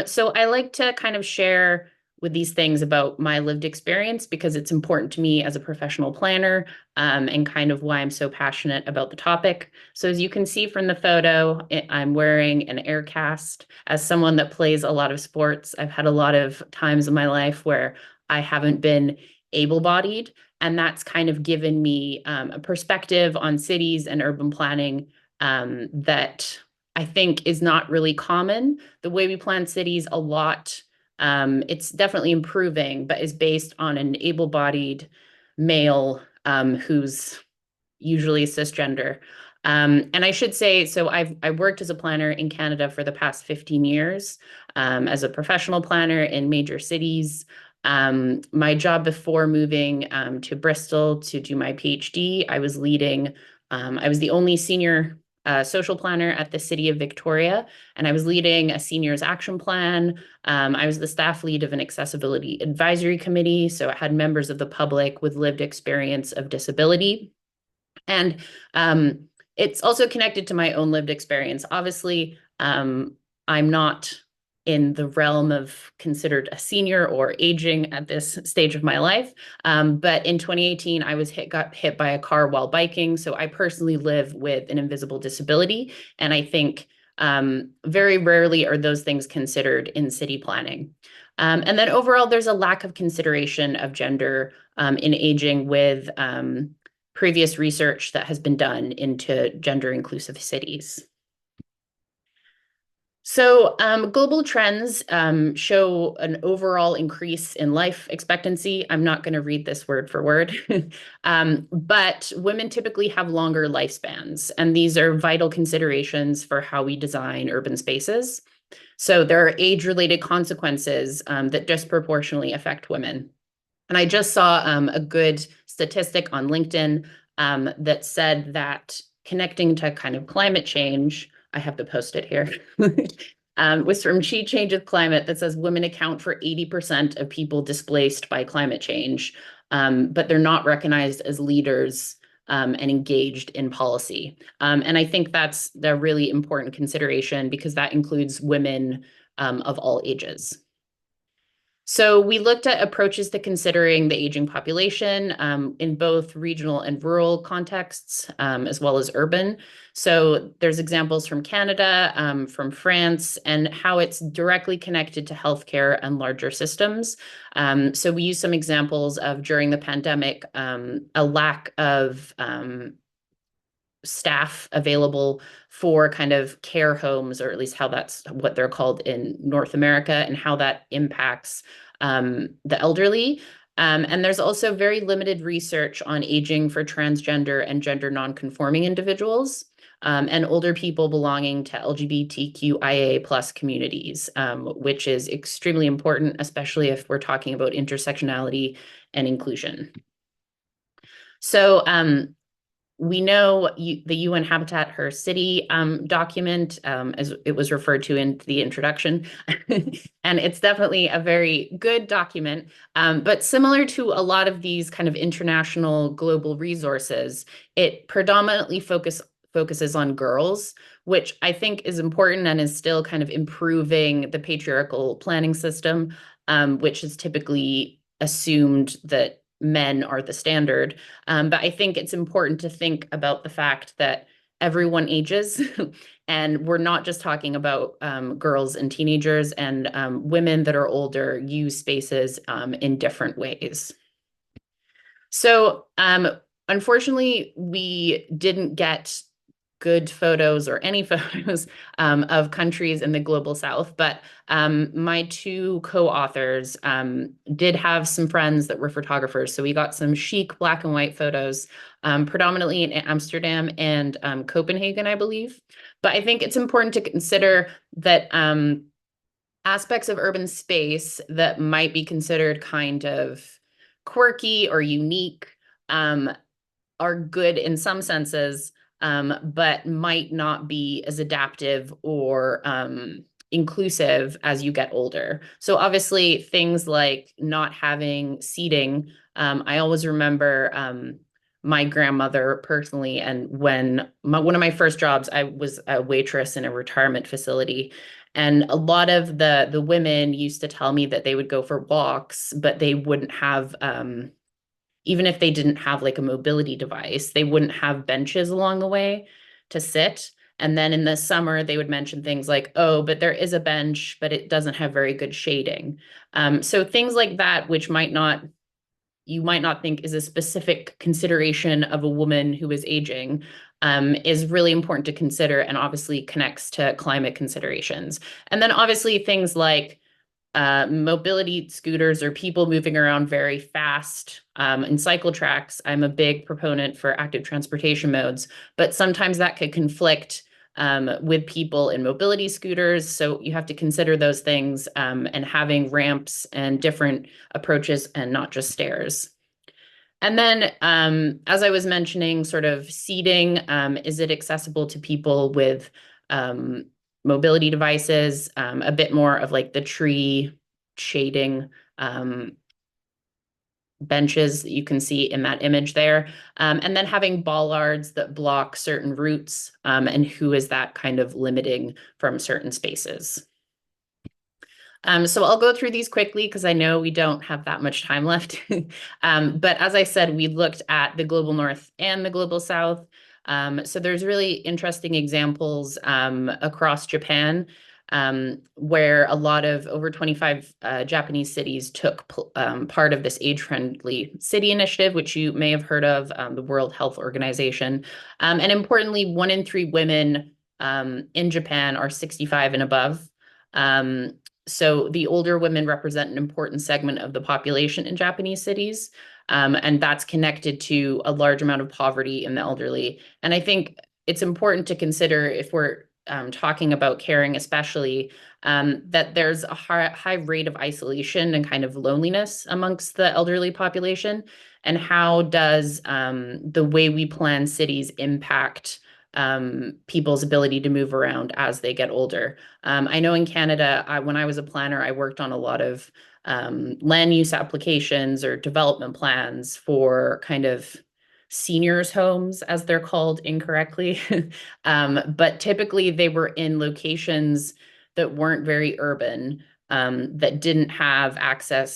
So I like to kind of share with these things about my lived experience because it's important to me as a professional planner, and kind of why I'm so passionate about the topic. So as you can see from the photo, I'm wearing an air cast. As someone that plays a lot of sports, I've had a lot of times in my life where I haven't been able-bodied, and that's kind of given me a perspective on cities and urban planning that I think is not really common. The way we plan cities a lot, it's definitely improving, but is based on an able-bodied male who's usually cisgender. And I should say, so I've worked as a planner in Canada for the past 15 years as a professional planner in major cities. My job before moving to Bristol to do my PhD, I was leading I was the only senior social planner at the City of Victoria, and I was leading a seniors action plan. I was the staff lead of an accessibility advisory committee, so it had members of the public with lived experience of disability. And it's also connected to my own lived experience. Obviously, I'm not in the realm of considered a senior or aging at this stage of my life. But in 2018, I got hit by a car while biking. So I personally live with an invisible disability. And I think very rarely are those things considered in city planning. And then overall, there's a lack of consideration of gender in aging with previous research that has been done into gender inclusive cities. So global trends show an overall increase in life expectancy. I'm not going to read this word for word, but women typically have longer lifespans, and these are vital considerations for how we design urban spaces. So there are age-related consequences that disproportionately affect women. And I just saw a good statistic on LinkedIn that said that connecting to kind of climate change, I have to post it here, was from She Changes Climate that says women account for 80% of people displaced by climate change, but they're not recognized as leaders and engaged in policy. And I think that's a really important consideration because that includes women of all ages. So we looked at approaches to considering the aging population in both regional and rural contexts, as well as urban. So there's examples from Canada, from France, and how it's directly connected to healthcare and larger systems. So we use some examples of during the pandemic, a lack of staff available for kind of care homes, or at least how that's what they're called in North America, and how that impacts the elderly. And there's also very limited research on aging for transgender and gender nonconforming individuals and older people belonging to LGBTQIA plus communities, which is extremely important, especially if we're talking about intersectionality and inclusion. So we know the UN Habitat Her City document, as it was referred to in the introduction, and it's definitely a very good document, but similar to a lot of these kind of international global resources, it predominantly focuses on girls, which I think is important and is still kind of improving the patriarchal planning system, which is typically assumed that men are the standard. But I think it's important to think about the fact that everyone ages and we're not just talking about girls and teenagers, and women that are older use spaces in different ways. So unfortunately, we didn't get good photos or any photos of countries in the global south, but my two co-authors did have some friends that were photographers. So we got some chic black and white photos, predominantly in Amsterdam and Copenhagen, I believe. But I think it's important to consider that aspects of urban space that might be considered kind of quirky or unique are good in some senses, but might not be as adaptive or inclusive as you get older. So obviously things like not having seating, I always remember my grandmother personally, and when one of my first jobs, I was a waitress in a retirement facility. And a lot of the women used to tell me that they would go for walks, but they wouldn't have even if they didn't have like a mobility device, they wouldn't have benches along the way to sit. And then in the summer, they would mention things like, oh, but there is a bench, but it doesn't have very good shading. So things like that, which you might not think is a specific consideration of a woman who is aging, is really important to consider, and obviously connects to climate considerations. And then obviously things like mobility scooters or people moving around very fast in cycle tracks. I'm a big proponent for active transportation modes, but sometimes that could conflict with people in mobility scooters. So you have to consider those things and having ramps and different approaches and not just stairs. And then, as I was mentioning, sort of seating, is it accessible to people with mobility devices, a bit more of like the tree shading benches that you can see in that image there. And then having bollards that block certain routes, and who is that kind of limiting from certain spaces. So I'll go through these quickly because I know we don't have that much time left. But as I said, we looked at the global north and the global south. So there's really interesting examples across Japan, where a lot of over 25 Japanese cities took part of this age-friendly city initiative, which you may have heard of, the World Health Organization. And importantly, 1 in 3 women in Japan are 65 and above. So the older women represent an important segment of the population in Japanese cities, and that's connected to a large amount of poverty in the elderly. And I think it's important to consider, if we're talking about caring especially, that there's a high rate of isolation and kind of loneliness amongst the elderly population. And how does the way we plan cities impact people's ability to move around as they get older? I know in Canada, when I was a planner, I worked on a lot of land use applications or development plans for kind of seniors' homes, as they're called incorrectly. But typically they were in locations that weren't very urban, that didn't have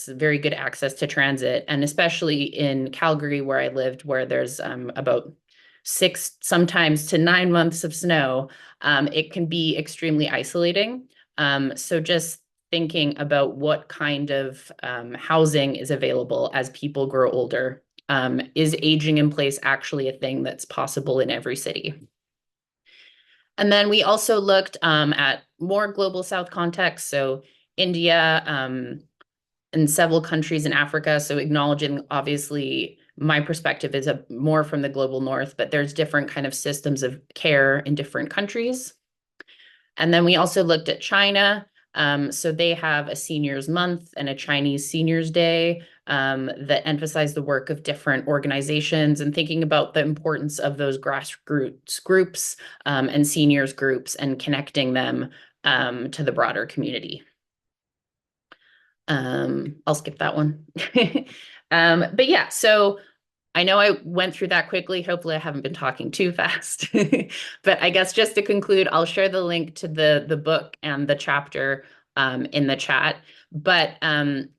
very good access to transit. And especially in Calgary, where I lived, where there's about 6 sometimes to 9 months of snow, it can be extremely isolating. So just thinking about what kind of housing is available as people grow older. Is aging in place actually a thing that's possible in every city? And then we also looked at more global South context, so India, and several countries in Africa. So acknowledging, obviously, my perspective is more from the global north, but there's different kind of systems of care in different countries. And then we also looked at China. So they have a seniors month and a Chinese seniors day that emphasize the work of different organizations, and thinking about the importance of those grassroots groups and seniors groups and connecting them to the broader community. I'll skip that one. But yeah, so I know I went through that quickly. Hopefully I haven't been talking too fast. But I guess just to conclude, I'll share the link to the book and the chapter in the chat. But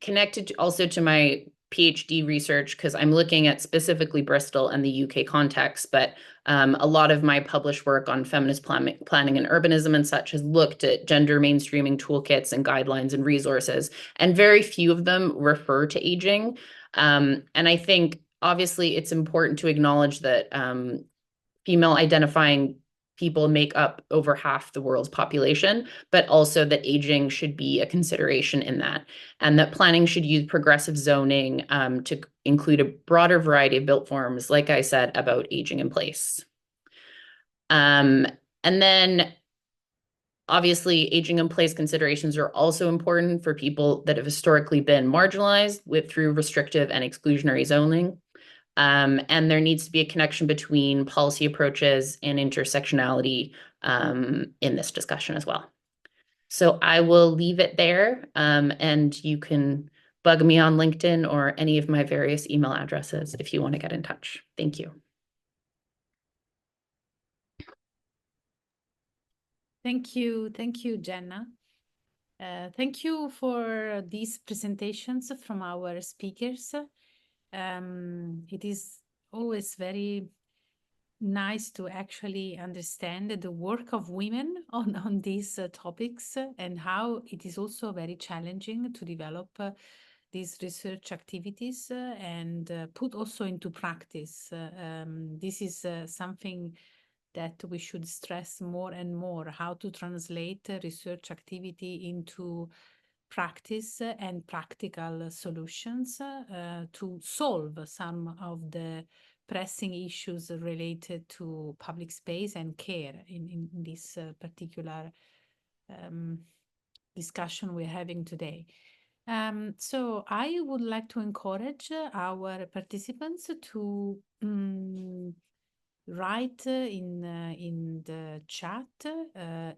connected also to my PhD research, because I'm looking at specifically Bristol and the UK context, but a lot of my published work on feminist planning and urbanism and such has looked at gender mainstreaming toolkits and guidelines and resources, and very few of them refer to aging. And I think obviously it's important to acknowledge that female identifying people make up over half the world's population, but also that aging should be a consideration in that, and that planning should use progressive zoning to include a broader variety of built forms, like I said, about aging in place. And then obviously, aging in place considerations are also important for people that have historically been marginalized through restrictive and exclusionary zoning. And there needs to be a connection between policy approaches and intersectionality in this discussion as well. So I will leave it there, and you can bug me on LinkedIn or any of my various email addresses if you want to get in touch. Thank you. Thank you, Jenna. Thank you for these presentations from our speakers. It is always very nice to actually understand the work of women on these topics, and how it is also very challenging to develop these research activities and put also into practice. This is something that we should stress more and more, how to translate research activity into practice and practical solutions to solve some of the pressing issues related to public space and care in this particular discussion we're having today. So I would like to encourage our participants to write in the chat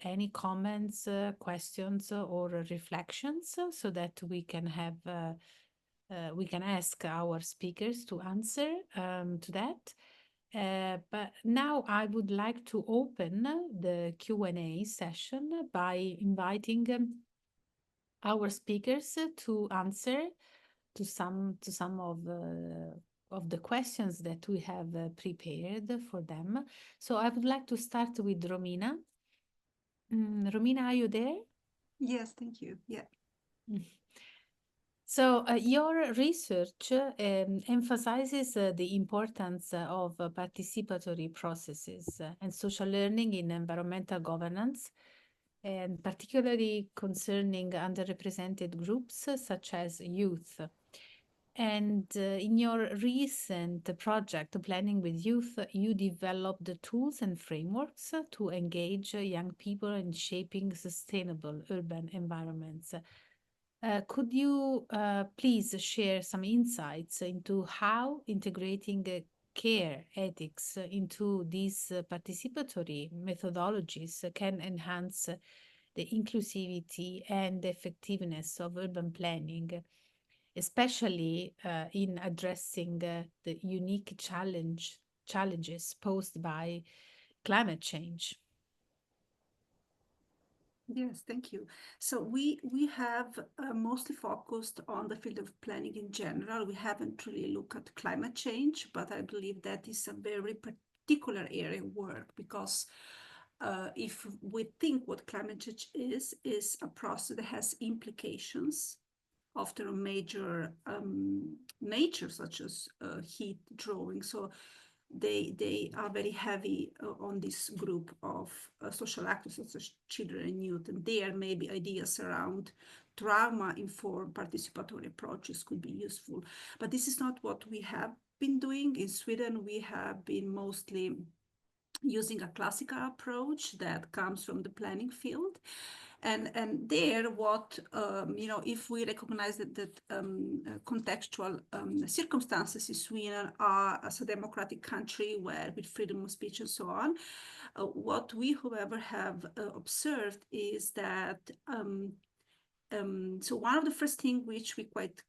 any comments, questions, or reflections, so that we can have we can ask our speakers to answer to that. But now I would like to open the Q&A session by inviting our speakers to answer to some of the questions that we have prepared for them. So I would like to start with Romina. Romina, are you there? Yes, thank you. Yeah. So your research emphasizes the importance of participatory processes and social learning in environmental governance, and particularly concerning underrepresented groups such as youth. And in your recent project, Planning with Youth, you developed the tools and frameworks to engage young people in shaping sustainable urban environments. Could you please share some insights into how integrating care ethics into these participatory methodologies can enhance the inclusivity and effectiveness of urban planning, especially in addressing the unique challenges posed by climate change? Yes, thank you. So we have mostly focused on the field of planning in general. We haven't really looked at climate change, but I believe that is a very particular area of work, because if we think what climate change is a process that has implications after a major nature, such as heat drawing. So they are very heavy on this group of social actors such as children and youth, and there maybe ideas around trauma-informed participatory approaches could be useful. But this is not what we have been doing. In Sweden, we have been mostly using a classical approach that comes from the planning field. And there, what if we recognize that contextual circumstances in Sweden are as a democratic country where with freedom of speech and so on, what we, however, have observed is that so one of the first things which we quite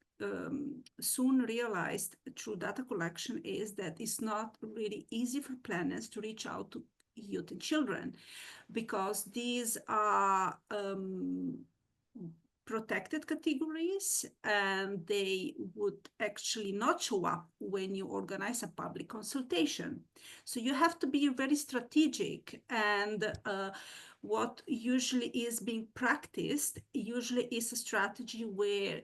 soon realized through data collection is that it's not really easy for planners to reach out to youth and children, because these are protected categories, and they would actually not show up when you organize a public consultation. So you have to be very strategic, and what usually is being practiced usually is a strategy where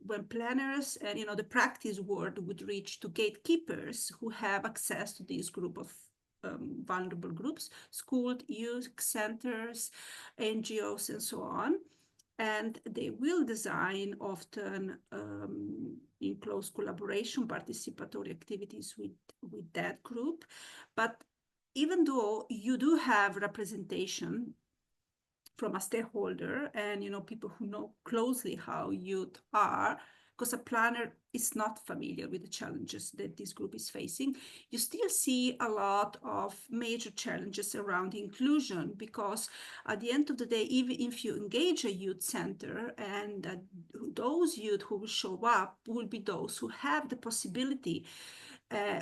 when planners and the practice word would reach to gatekeepers who have access to this group of vulnerable groups, school, youth centers, NGOs, and so on. And they will design, often in close collaboration, participatory activities with that group. But even though you do have representation from a stakeholder and people who know closely how youth are, because a planner is not familiar with the challenges that this group is facing, you still see a lot of major challenges around inclusion, because at the end of the day, even if you engage a youth center, and those youth who will show up will be those who have the possibility,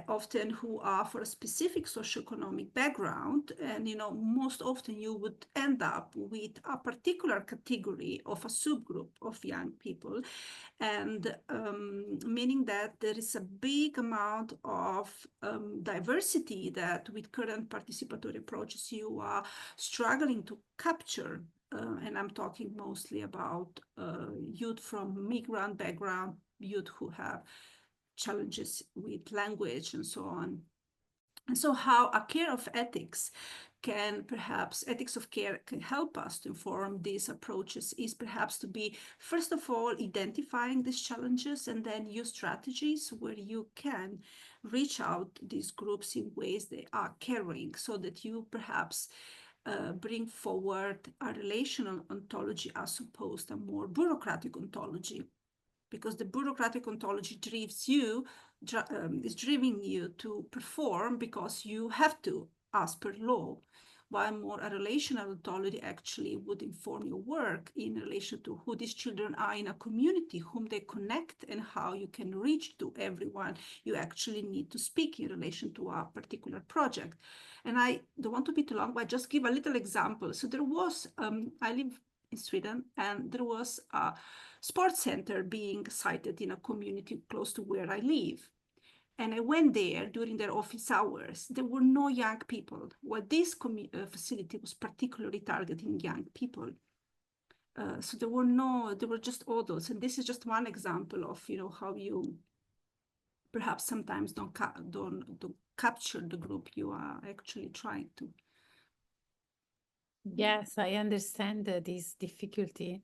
often who are for a specific socioeconomic background, and most often you would end up with a particular category of a subgroup of young people, and meaning that there is a big amount of diversity that with current participatory approaches you are struggling to capture. And I'm talking mostly about youth from migrant background, youth who have challenges with language and so on. And so how a care of ethics can perhaps, ethics of care can help us to inform these approaches is perhaps to be, first of all, identifying these challenges, and then use strategies where you can reach out to these groups in ways they are caring, so that you perhaps bring forward a relational ontology as opposed to a more bureaucratic ontology. because the bureaucratic ontology is driving you to perform because you have to, as per law, while more a relational ontology actually would inform your work in relation to who these children are in a community, whom they connect, and how you can reach to everyone you actually need to speak in relation to a particular project. And I don't want to be too long, but just give a little example. So there was, I live in Sweden, and there was a sports center being sited in a community close to where I live. And I went there during their office hours. There were no young people. Well, this facility was particularly targeting young people. So there were just adults. And this is just one example of, how you perhaps sometimes don't capture the group you are actually trying to. Yes, I understand this difficulty.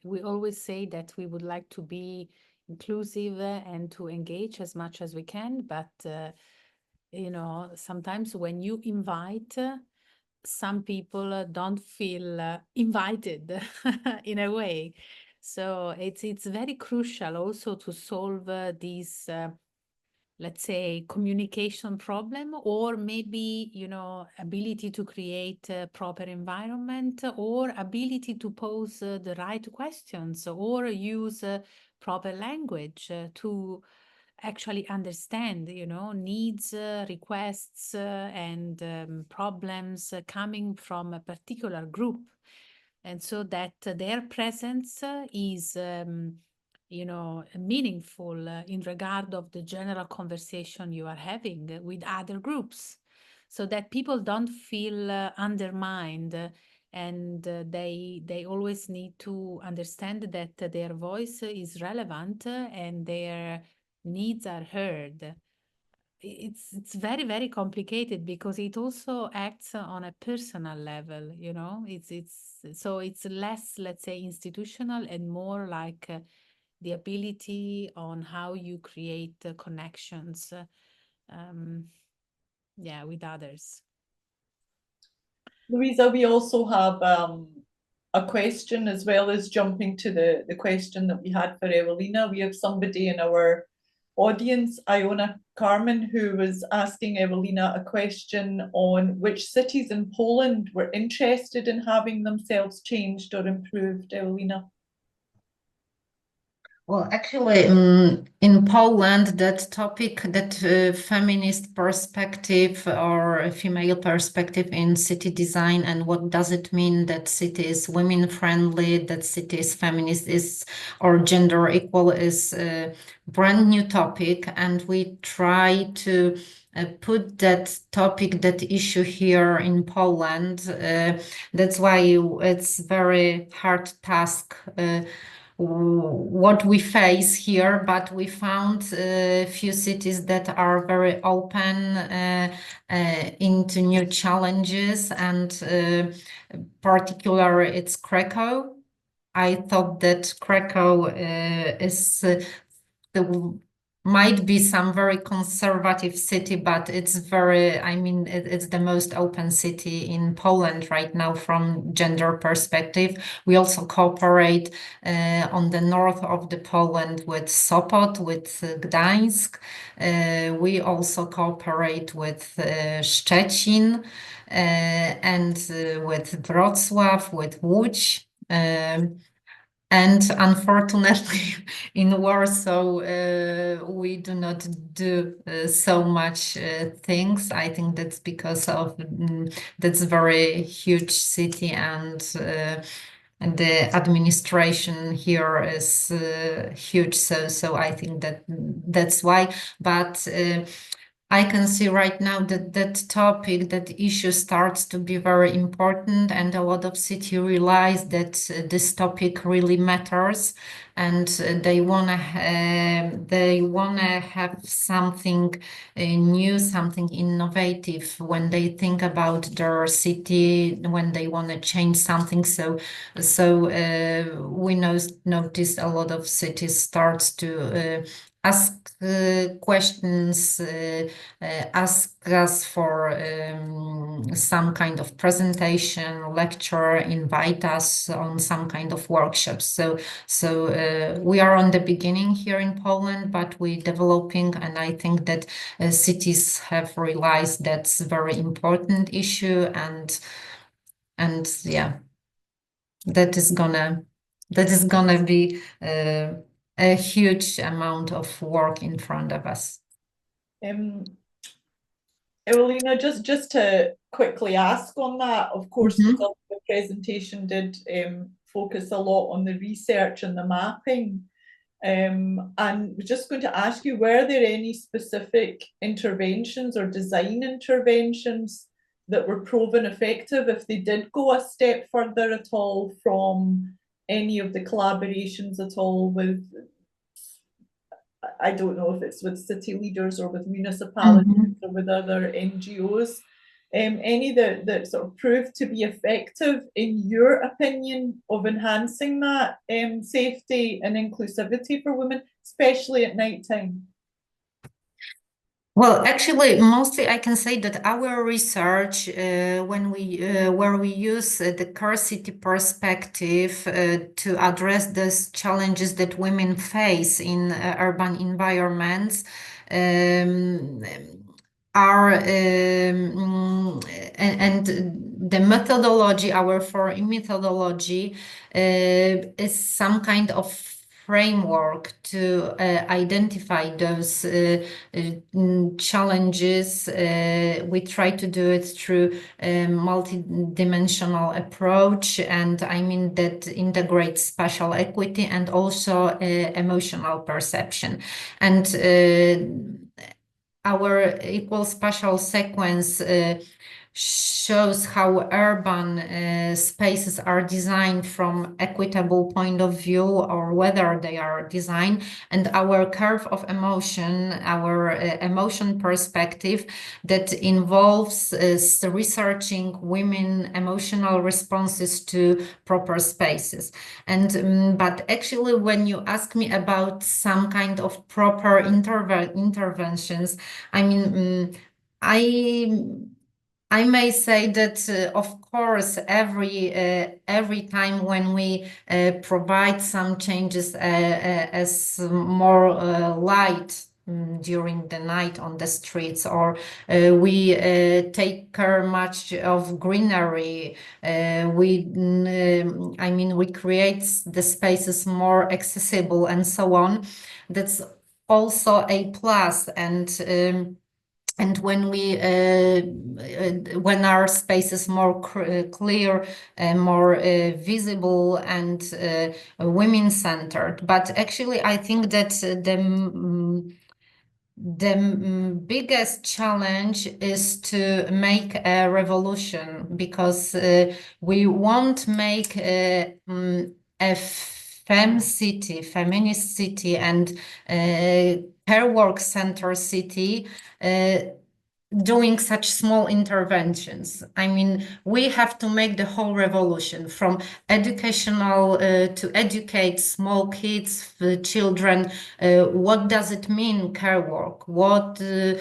We always say that we would like to be inclusive and to engage as much as we can, but sometimes when you invite, some people don't feel invited in a way. So it's very crucial also to solve these let's say communication problem, or maybe ability to create a proper environment, or ability to pose the right questions, or use proper language to actually understand needs, requests, and problems coming from a particular group, and so that their presence is meaningful in regard of the general conversation you are having with other groups, so that people don't feel undermined, and they always need to understand that their voice is relevant and their needs are heard. It's very, very complicated because it also acts on a personal level, it's less, let's say, institutional and more like the ability on how you create connections with others. Louisa, we also have a question, as well as jumping to the question that we had for Evelina. We have somebody in our audience, Iona Carmen, who was asking Evelina a question on which cities in Poland were interested in having themselves changed or improved, Evelina. Well, actually, in Poland, that topic, that feminist perspective or female perspective in city design, and what does it mean that city is women friendly, that city is feminist, is or gender equal, is a brand new topic, and we try to put that topic, that issue here in Poland. That's why it's very hard task. What we face here, but we found a few cities that are very open into new challenges, and particularly it's Krakow. I thought that Krakow might be some very conservative city, but it's it's the most open city in Poland right now from gender perspective. We also cooperate on the north of the Poland with Sopot, with Gdańsk. We also cooperate with Szczecin and with Wrocław, with Łódź. And unfortunately, in Warsaw, we do not do so much things. I think that's because of that's a very huge city, and the administration here is huge. So I think that's why. But I can see right now that that topic, that issue starts to be very important, and a lot of cities realize that this topic really matters, and they wanna have something new, something innovative when they think about their city, when they wanna change something. So we notice a lot of cities starts to ask questions, ask us for some kind of presentation, lecture, invite us on some kind of workshops. So we are on the beginning here in Poland, but we're developing, and I think that cities have realized that's a very important issue, and yeah, that is gonna be a huge amount of work in front of us. Evelina, just to quickly ask on that, of course, the presentation did focus a lot on the research and the mapping. And we're just going to ask you, were there any specific interventions or design interventions that were proven effective if they did go a step further at all from any of the collaborations at all with, I don't know if it's with city leaders or with municipalities or with other NGOs, any that sort of proved to be effective in your opinion of enhancing that safety and inclusivity for women, especially at night time? Well, actually, mostly I can say that our research, where we use the core city perspective to address those challenges that women face in urban environments, are and the methodology, our for methodology, is some kind of framework to identify those challenges. We try to do it through a multi-dimensional approach, and I mean that integrates spatial equity and also emotional perception. And our equal spatial sequence shows how urban spaces are designed from equitable point of view, or whether they are designed, and our curve of emotion, our emotion perspective that involves researching women emotional responses to proper spaces. And but actually, when you ask me about some kind of proper interventions, I mean, I may say that, of course, every time when we provide some changes as more light during the night on the streets, or we take care much of greenery, I mean, we create the spaces more accessible and so on. That's also a plus. And when when our space is more clear, more visible, and women-centered. But actually, I think that the biggest challenge is to make a revolution, because we won't make a feminist city, and care work center city doing such small interventions. I mean, we have to make the whole revolution, from educational to educate small kids, children. What does it mean, care work? What does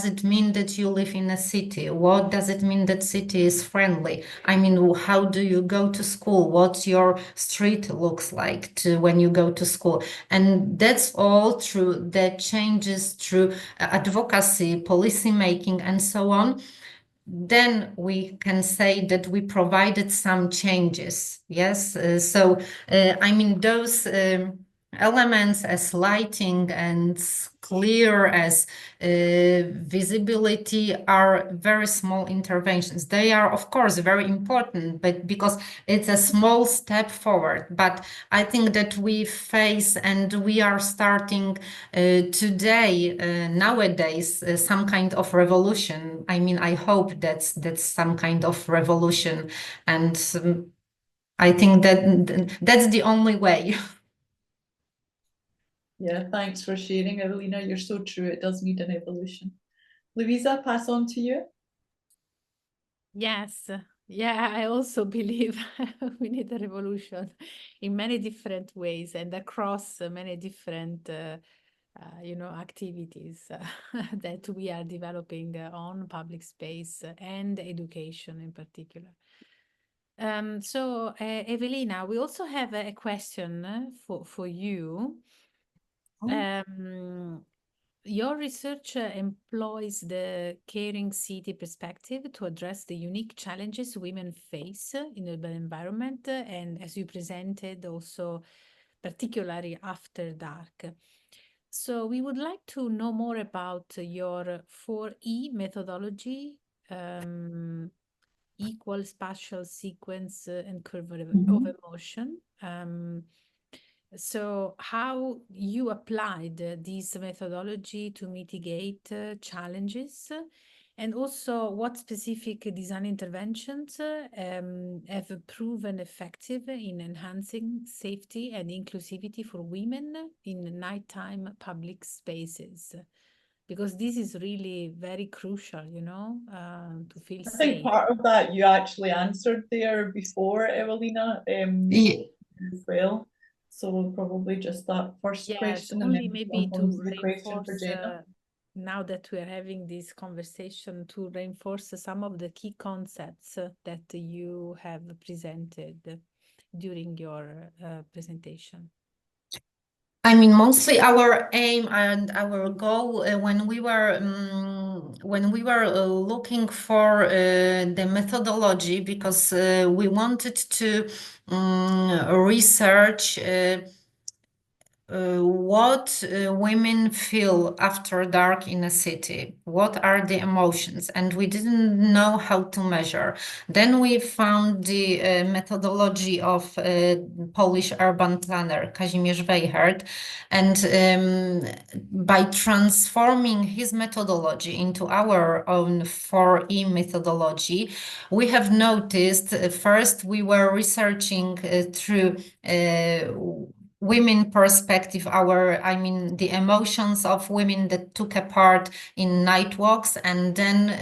it mean that you live in a city? What does it mean that city is friendly? I mean, how do you go to school? What your street looks like when you go to school? And that's all through the changes, through advocacy, policy making, and so on. Then we can say that we provided some changes. Yes. I mean, those elements as lighting and clear as visibility are very small interventions. They are, of course, very important, but because it's a small step forward. But I think that we face, and we are starting today, nowadays, some kind of revolution. I mean, I hope that's some kind of revolution, and I think that that's the only way. Yeah, thanks for sharing, Evelina. You're so true. It does need an evolution. Louisa, pass on to you. Yes, Yeah, I also believe we need a revolution in many different ways and across many different, activities that we are developing on public space and education in particular. So, Evelina, we also have a question for you. Your research employs the caring city perspective to address the unique challenges women face in urban environment, and as you presented, also particularly after dark. So we would like to know more about your 4E methodology, equal spatial sequence and curve of emotion. So how you applied this methodology to mitigate challenges, and also what specific design interventions have proven effective in enhancing safety and inclusivity for women in nighttime public spaces? Because this is really very crucial, to feel I think safe. part of that you actually answered there before, Evelina, Yeah. as well. So probably just that first Yes, question and only then maybe jump to on to the question for reinforce, Jenna. now that we are having this conversation, to reinforce some of the key concepts that you have presented during your presentation. I mean, mostly our aim and our goal when we were looking for the methodology, because we wanted to research what women feel after dark in a city. What are the emotions? And we didn't know how to measure. Then we found the methodology of Polish urban planner Kazimierz Weichert. And by transforming his methodology into our own 4E methodology, we have noticed first we were researching through women perspective, the emotions of women that took a part in night walks, and then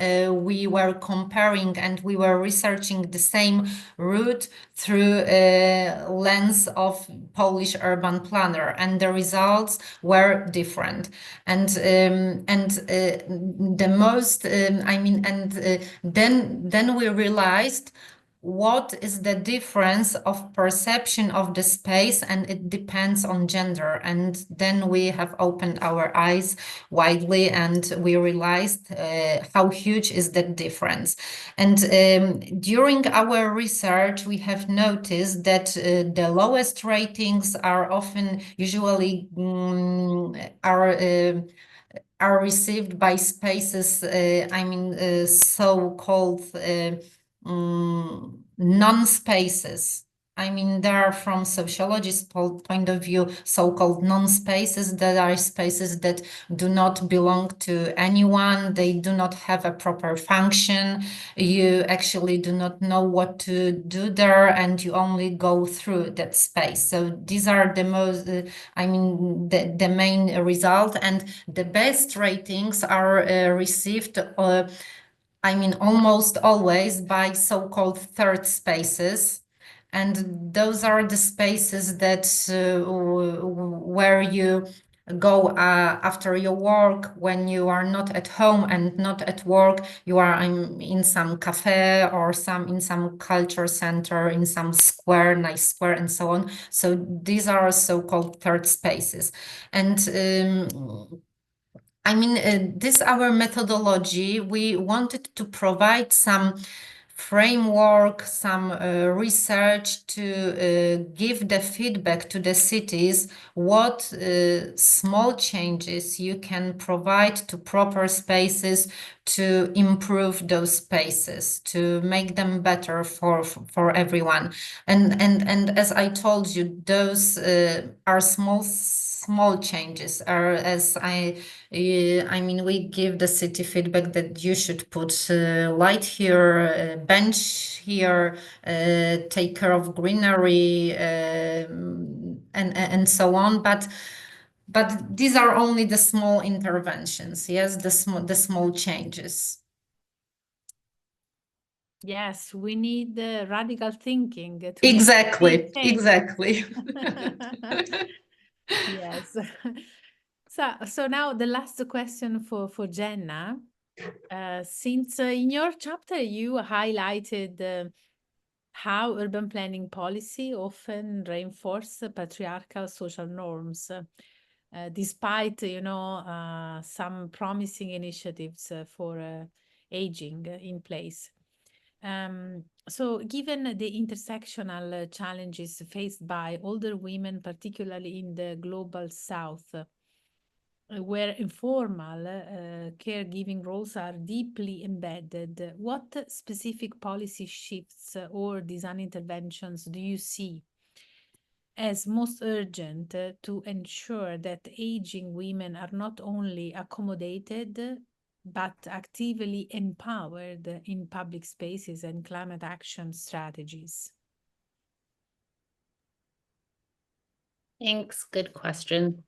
we were comparing and we were researching the same route through a lens of Polish urban planner, and the results were different. And the most then we realized what is the difference of perception of the space, and it depends on gender. And then we have opened our eyes widely and we realized how huge is that difference. And during our research we have noticed that the lowest ratings are often usually are received by spaces, so-called non-spaces. I mean, there are, from sociologist's point of view, so-called non-spaces that are spaces that do not belong to anyone. They do not have a proper function. You actually do not know what to do there, and you only go through that space. So these are the most, the main result, and the best ratings are received almost always by so-called third spaces. And those are the spaces that where you go after your work, when you are not at home and not at work, you are in some cafe or in some culture center, in some square, nice square, and so on. So these are so-called third spaces. And this our methodology. We wanted to provide some framework, some research to give the feedback to the cities, what small changes you can provide to proper spaces to improve those spaces, to make them better for everyone. And as I told you, those are small changes. We give the city feedback that you should put light here, bench here, take care of greenery, and so on. But these are only the small interventions. Yes, the small changes. Yes, we need radical thinking to make Exactly, big change. exactly. Yes. So now the last question for Jenna. Since in your chapter you highlighted how urban planning policy often reinforce patriarchal social norms, despite some promising initiatives for aging in place. So given the intersectional challenges faced by older women, particularly in the global south, where informal caregiving roles are deeply embedded, what specific policy shifts or design interventions do you see as most urgent to ensure that aging women are not only accommodated but actively empowered in public spaces and climate action strategies? Thanks. Good question.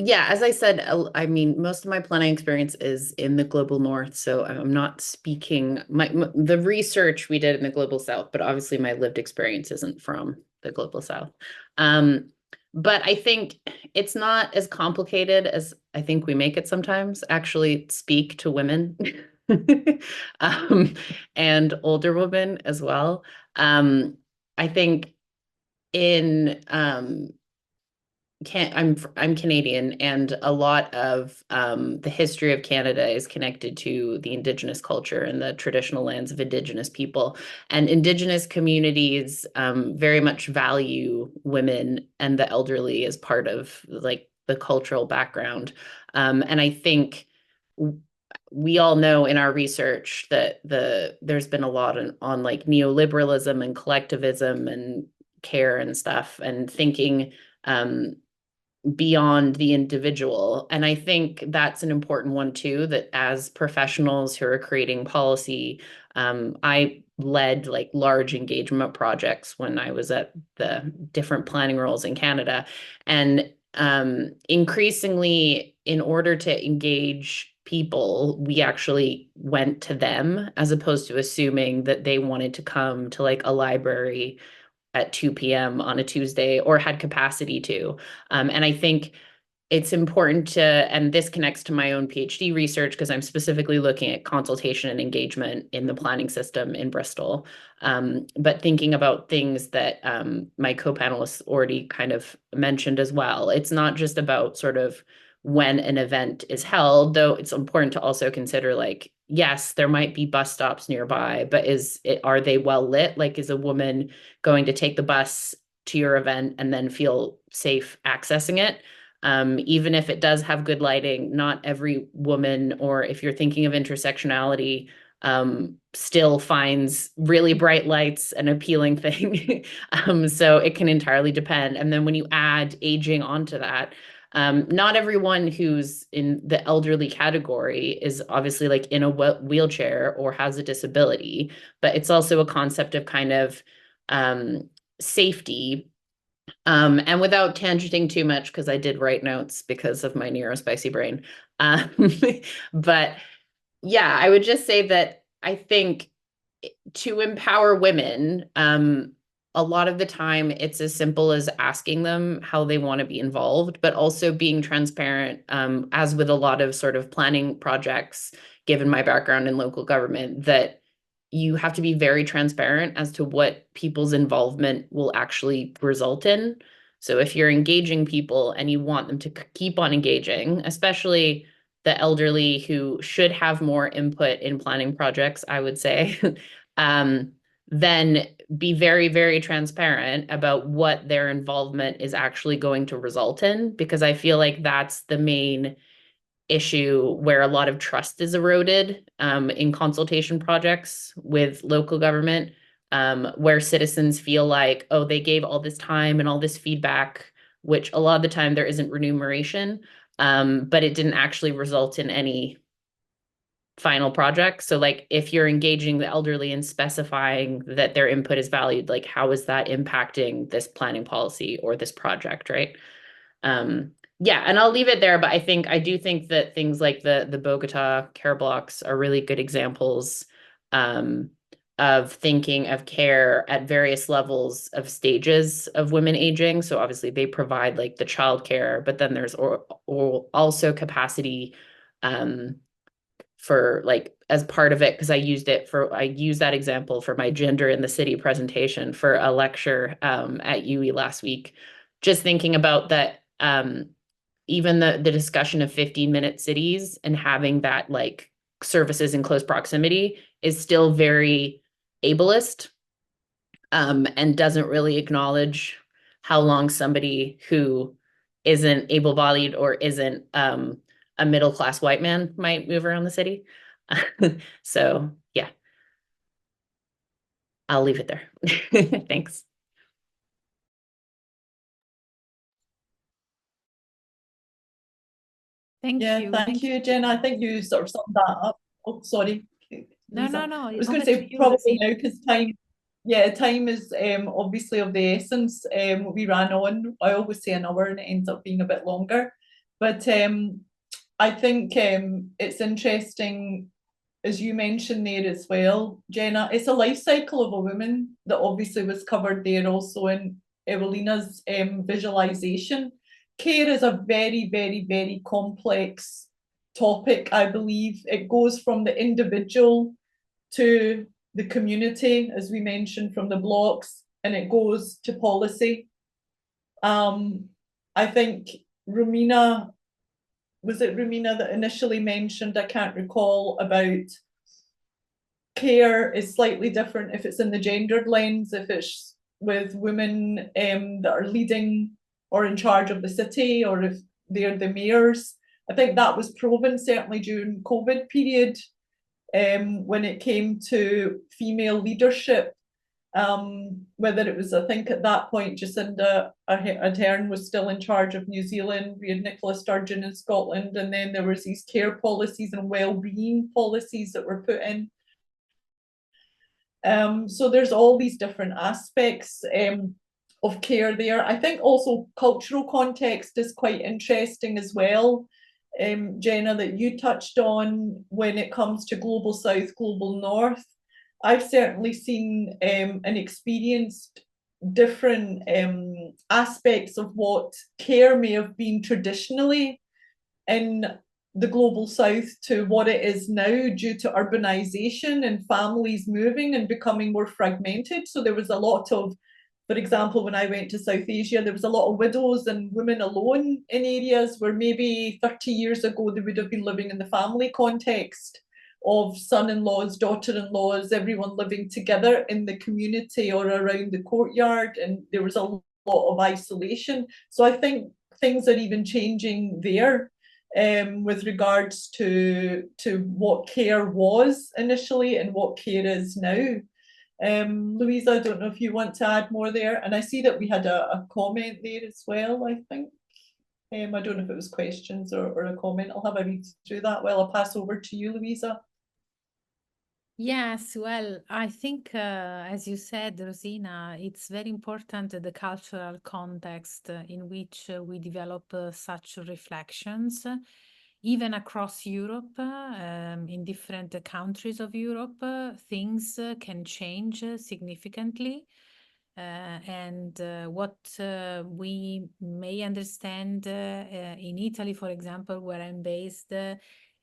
Yeah, as I said, I mean, most of my planning experience is in the global north, so I'm not speaking the research we did in the global south, but obviously my lived experience isn't from the global south. But I think it's not as complicated as I think we make it sometimes. Actually, speak to women and older women as well. I think in I'm Canadian, and a lot of the history of Canada is connected to the Indigenous culture and the traditional lands of Indigenous people. And Indigenous communities very much value women and the elderly as part of like the cultural background. And I think we all know in our research that there's been a lot on like neoliberalism and collectivism and care and stuff, and thinking beyond the individual. And I think that's an important one too, that as professionals who are creating policy, I led like large engagement projects when I was at the different planning roles in Canada. And increasingly, in order to engage people, we actually went to them as opposed to assuming that they wanted to come to like a library at 2 p.m. on a Tuesday or had capacity to. And I think it's important to, and this connects to my own PhD research because I'm specifically looking at consultation and engagement in the planning system in Bristol. But thinking about things that my co-panelists already kind of mentioned as well. It's not just about sort of when an event is held, though it's important to also consider like, yes, there might be bus stops nearby, but are they well lit? Like, is a woman going to take the bus to your event and then feel safe accessing it? Even if it does have good lighting, not every woman, or if you're thinking of intersectionality, still finds really bright lights an appealing thing. So it can entirely depend. And then when you add aging onto that, not everyone who's in the elderly category is obviously like in a wheelchair or has a disability, but it's also a concept of kind of safety. And without tangenting too much, because I did write notes because of my neurospicy brain. But yeah, I would just say that I think to empower women, a lot of the time it's as simple as asking them how they want to be involved, but also being transparent, as with a lot of sort of planning projects, given my background in local government, that you have to be very transparent as to what people's involvement will actually result in. So if you're engaging people and you want them to keep on engaging, especially the elderly who should have more input in planning projects, I would say, then be very, very transparent about what their involvement is actually going to result in, because I feel like that's the main issue where a lot of trust is eroded in consultation projects with local government, where citizens feel like, oh, they gave all this time and all this feedback, which a lot of the time there isn't remuneration, but it didn't actually result in any final project. So like if you're engaging the elderly and specifying that their input is valued, like how is that impacting this planning policy or this project, right? Yeah, and I'll leave it there, but I do think that things like the Bogota care blocks are really good examples of thinking of care at various levels of stages of women aging. So obviously they provide like the childcare, but then there's also capacity for like as part of it, because I used that example for my Gender in the City presentation for a lecture at UE last week. Just thinking about that, even the discussion of 15-minute cities and having that like services in close proximity is still very ableist, and doesn't really acknowledge how long somebody who isn't able-bodied or isn't a middle-class white man might move around the city. So yeah, I'll leave it there. Thanks. Thank you. Thank you, Jenna. I think you sort of summed that up. Oh, sorry. No, Lisa. no. I was going over to to say you, probably Rosina. now because time is obviously of the essence. We ran on. I always say an hour and it ends up being a bit longer. But I think it's interesting, as you mentioned there as well, Jenna, it's a life cycle of a woman that obviously was covered there also in Evelina's visualization. Care is a very, very, very complex topic, I believe. It goes from the individual to the community, as we mentioned, from the blocks, and it goes to policy. I think was it Romina that initially mentioned, I can't recall, about care is slightly different if it's in the gendered lens, if it's with women that are leading or in charge of the city, or if they're the mayors. I think that was proven certainly during COVID period, when it came to female leadership. Whether it was, I think at that point, Jacinda Ardern was still in charge of New Zealand, we had Nicola Sturgeon in Scotland, and then there was these care policies and well-being policies that were put in. So there's all these different aspects of care there. I think also cultural context is quite interesting as well, Jenna, that you touched on when it comes to global south, global north. I've certainly seen and experienced different aspects of what care may have been traditionally in the global south to what it is now due to urbanization and families moving and becoming more fragmented. So there was a lot of, for example, when I went to South Asia, there was a lot of widows and women alone in areas where maybe 30 years ago they would have been living in the family context of son-in-laws, daughter-in-laws, everyone living together in the community or around the courtyard, and there was a lot of isolation. So I think things are even changing there, with regards to what care was initially and what care is now. Louisa, I don't know if you want to add more there. And I see that we had a comment there as well, I think. I don't know if it was questions or a comment. I'll have a read through that while I pass over to you, Louisa. Yes, well, I think, as you said, Rosina, it's very important the cultural context in which we develop such reflections, even across Europe, in different countries of Europe, things can change significantly. And what we may understand in Italy, for example, where I'm based,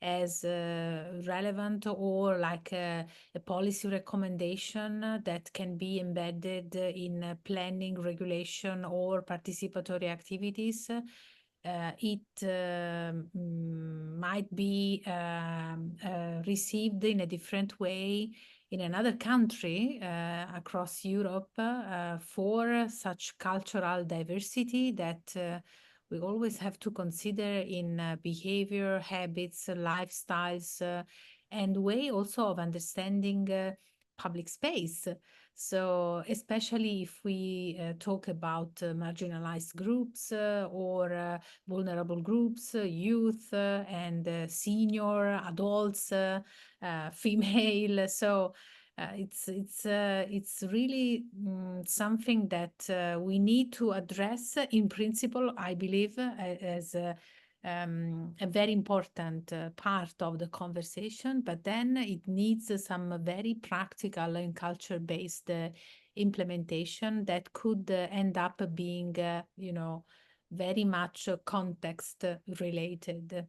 as relevant or like a policy recommendation that can be embedded in planning, regulation, or participatory activities, it might be received in a different way in another country across Europe for such cultural diversity that we always have to consider in behavior, habits, lifestyles, and way also of understanding public space. So especially if we talk about marginalized groups or vulnerable groups, youth and senior adults, female. So it's really something that we need to address in principle, I believe, as a very important part of the conversation, but then it needs some very practical and culture-based implementation that could end up being, you know, very much context related.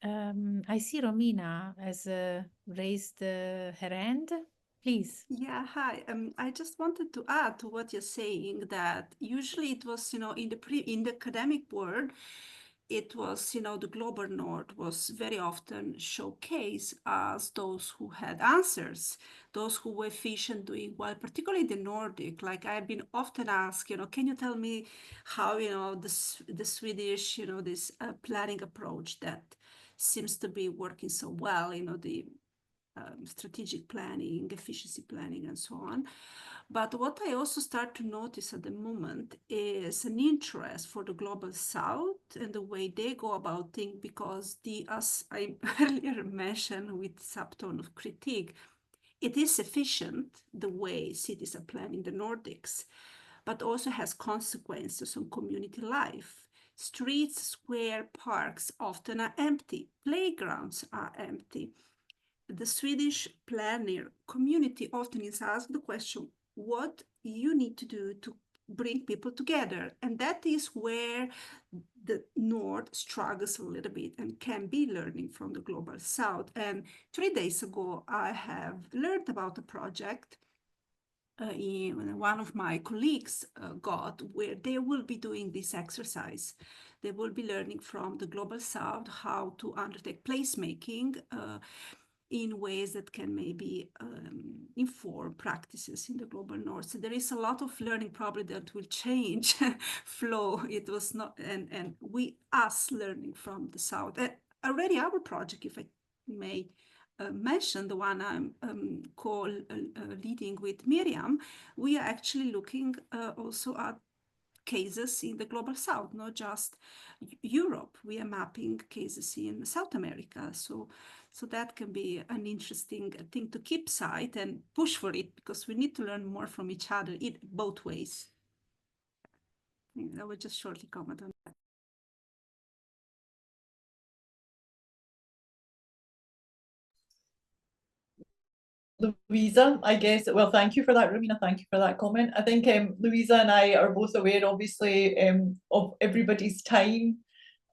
I see Romina has raised her hand. Please. Yeah, hi. I just wanted to add to what you're saying that usually it was, you know, in the academic world, it was, you know, the global north was very often showcased as those who had answers, those who were efficient doing well, particularly the Nordic. Like I've been often asked, you know, can you tell me how, you know, the Swedish, you know, this planning approach that seems to be working so well, you know, the strategic planning, efficiency planning, and so on. But what I also start to notice at the moment is an interest for the global south and the way they go about things, because as I earlier mentioned with subtone of critique, it is efficient the way cities are planned in the Nordics, but also has consequences on community life. Streets, square, parks often are empty. Playgrounds are empty. The Swedish planner community often is asked the question, what you need to do to bring people together? And that is where the North struggles a little bit and can be learning from the global South. And 3 days ago, I have learned about a project one of my colleagues got, where they will be doing this exercise. They will be learning from the global South how to undertake placemaking in ways that can maybe inform practices in the global north. So there is a lot of learning probably that will change flow. It was not, and us learning from the south. Already our project, if I may mention, the one I'm leading with Miriam, we are actually looking also at cases in the global south, not just Europe. We are mapping cases in South America. So that can be an interesting thing to keep sight and push for it, because we need to learn more from each other in both ways. I will just shortly comment on that. Louisa, I guess, well, thank you for that, Romina, thank you for that comment. I think Louisa and I are both aware, obviously, of everybody's time,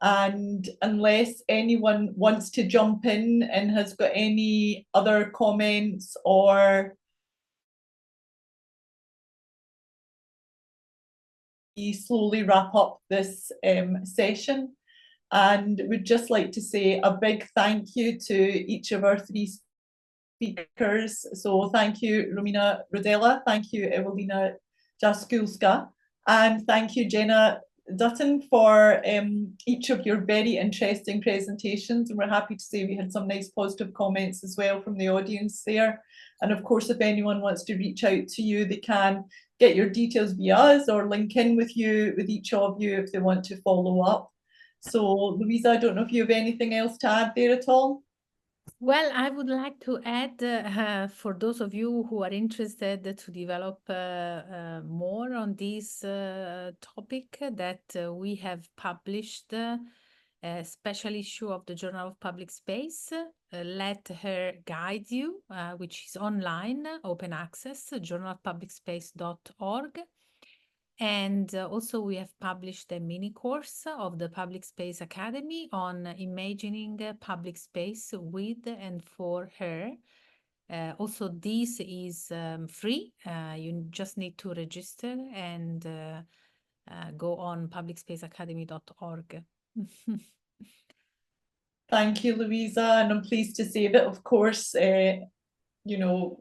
and unless anyone wants to jump in and has got any other comments or we slowly wrap up this session, and would just like to say a big thank you to each of our 3 speakers. So thank you, Romina Rodella, thank you, Ewelina Jaskulska, and thank you, Jenna Dutton, for each of your very interesting presentations. And we're happy to say we had some nice positive comments as well from the audience there. And of course, if anyone wants to reach out to you, they can get your details via us or link in with each of you if they want to follow up. So Louisa, I don't know if you have anything else to add there at all? Well, I would like to add, for those of you who are interested to develop more on this topic, that we have published a special issue of the Journal of Public Space, Let Her Guide You, which is online, open access, journalofpublicspace.org. And also we have published a mini course of the Public Space Academy on imagining public space with and for her. Also, this is free. You just need to register and go on publicspaceacademy.org. Thank you, Louisa, and I'm pleased to say that, of course, you know,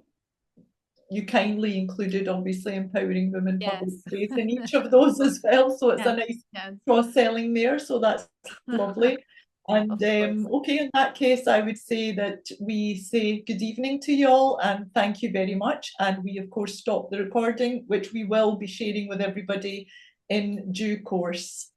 you kindly included, obviously, empowering women public space in each of those as well. So it's a nice cross-selling there. So that's lovely. And okay, in that case, I would say that we say good evening to you all and thank you very much. And we, of course, stop the recording, which we will be sharing with everybody in due course.